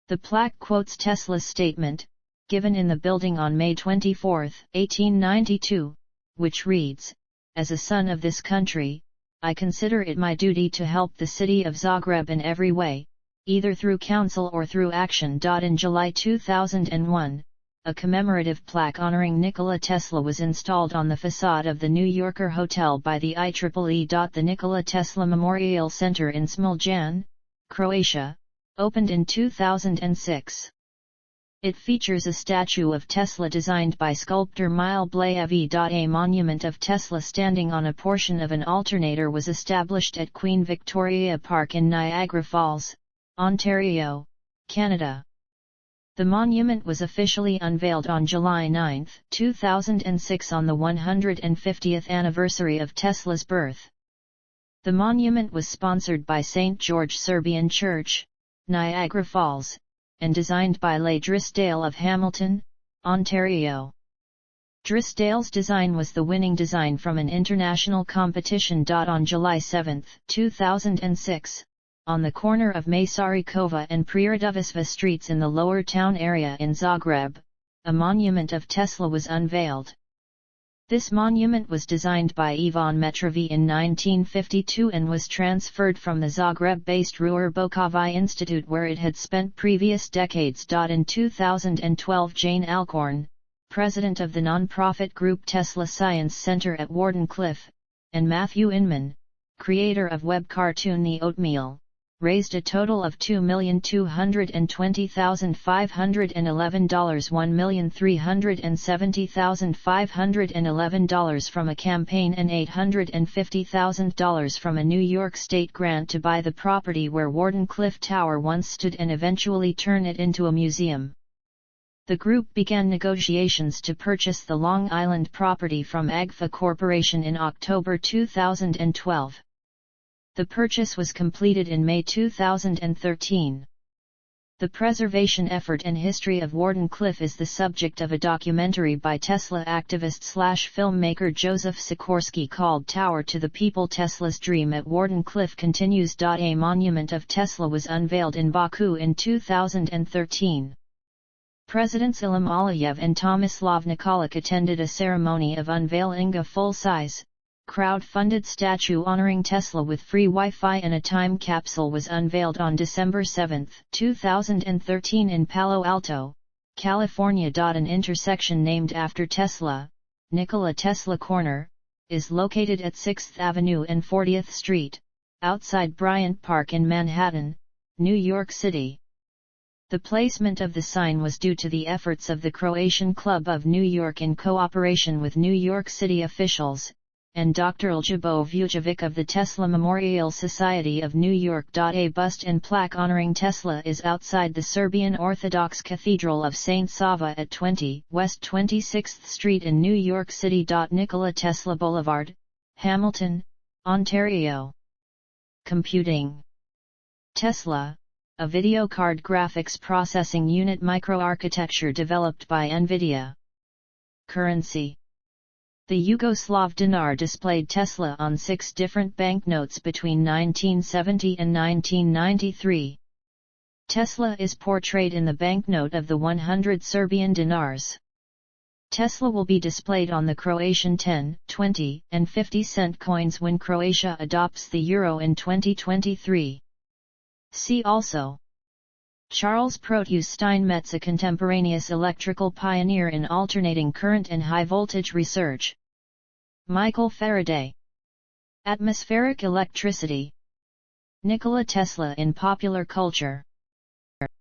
The plaque quotes Tesla's statement, given in the building on May 24, 1892, which reads, "As a son of this country, I consider it my duty to help the city of Zagreb in every way, either through counsel or through action." In July 2001, a commemorative plaque honoring Nikola Tesla was installed on the facade of the New Yorker Hotel by the IEEE. The Nikola Tesla Memorial Center in Smiljan, Croatia, opened in 2006. It features a statue of Tesla designed by sculptor Mile Blajevi. A monument of Tesla standing on a portion of an alternator was established at Queen Victoria Park in Niagara Falls, Ontario, Canada. The monument was officially unveiled on July 9, 2006 on the 150th anniversary of Tesla's birth. The monument was sponsored by St. George Serbian Church, Niagara Falls, and designed by Leigh Drysdale of Hamilton, Ontario. Drysdale's design was the winning design from an international competition. On July 7, 2006, on the corner of Masarykova and Prirodovicva streets in the Lower Town area in Zagreb, a monument of Tesla was unveiled. This monument was designed by Ivan Metrovi in 1952 and was transferred from the Zagreb-based Ruhr Bokovi Institute where it had spent previous decades. In 2012, Jane Alcorn, president of the non-profit group Tesla Science Center at Wardenclyffe, and Matthew Inman, creator of web cartoon The Oatmeal, raised a total of $2,220,511, $1,370,511 from a campaign and $850,000 from a New York State grant to buy the property where Wardenclyffe Tower once stood and eventually turn it into a museum. The group began negotiations to purchase the Long Island property from Agfa Corporation in October 2012. The purchase was completed in May 2013. The preservation effort and history of Wardenclyffe is the subject of a documentary by Tesla activist/filmmaker Joseph Sikorsky called Tower to the People. Tesla's dream at Wardenclyffe continues. A monument of Tesla was unveiled in Baku in 2013. Presidents Ilham Aliyev and Tomislav Nikolic attended a ceremony of unveiling a full-size, crowd-funded statue honoring Tesla with free Wi-Fi, and a time capsule was unveiled on December 7, 2013 in Palo Alto, California. An intersection named after Tesla, Nikola Tesla Corner, is located at 6th Avenue and 40th Street, outside Bryant Park in Manhattan, New York City. The placement of the sign was due to the efforts of the Croatian Club of New York in cooperation with New York City officials, and Dr. Ljubo Vujovic of the Tesla Memorial Society of New York. A bust and plaque honoring Tesla is outside the Serbian Orthodox Cathedral of St. Sava at 20 West 26th Street in New York City. Nikola Tesla Boulevard, Hamilton, Ontario. Computing. Tesla, a video card graphics processing unit microarchitecture developed by NVIDIA. Currency. The Yugoslav dinar displayed Tesla on 6 different banknotes between 1970 and 1993. Tesla is portrayed in the banknote of the 100 Serbian dinars. Tesla will be displayed on the Croatian 10, 20, and 50-cent coins when Croatia adopts the euro in 2023. See also: Charles Proteus Steinmetz, a contemporaneous electrical pioneer in alternating current and high-voltage research. Michael Faraday. Atmospheric electricity. Nikola Tesla in popular culture.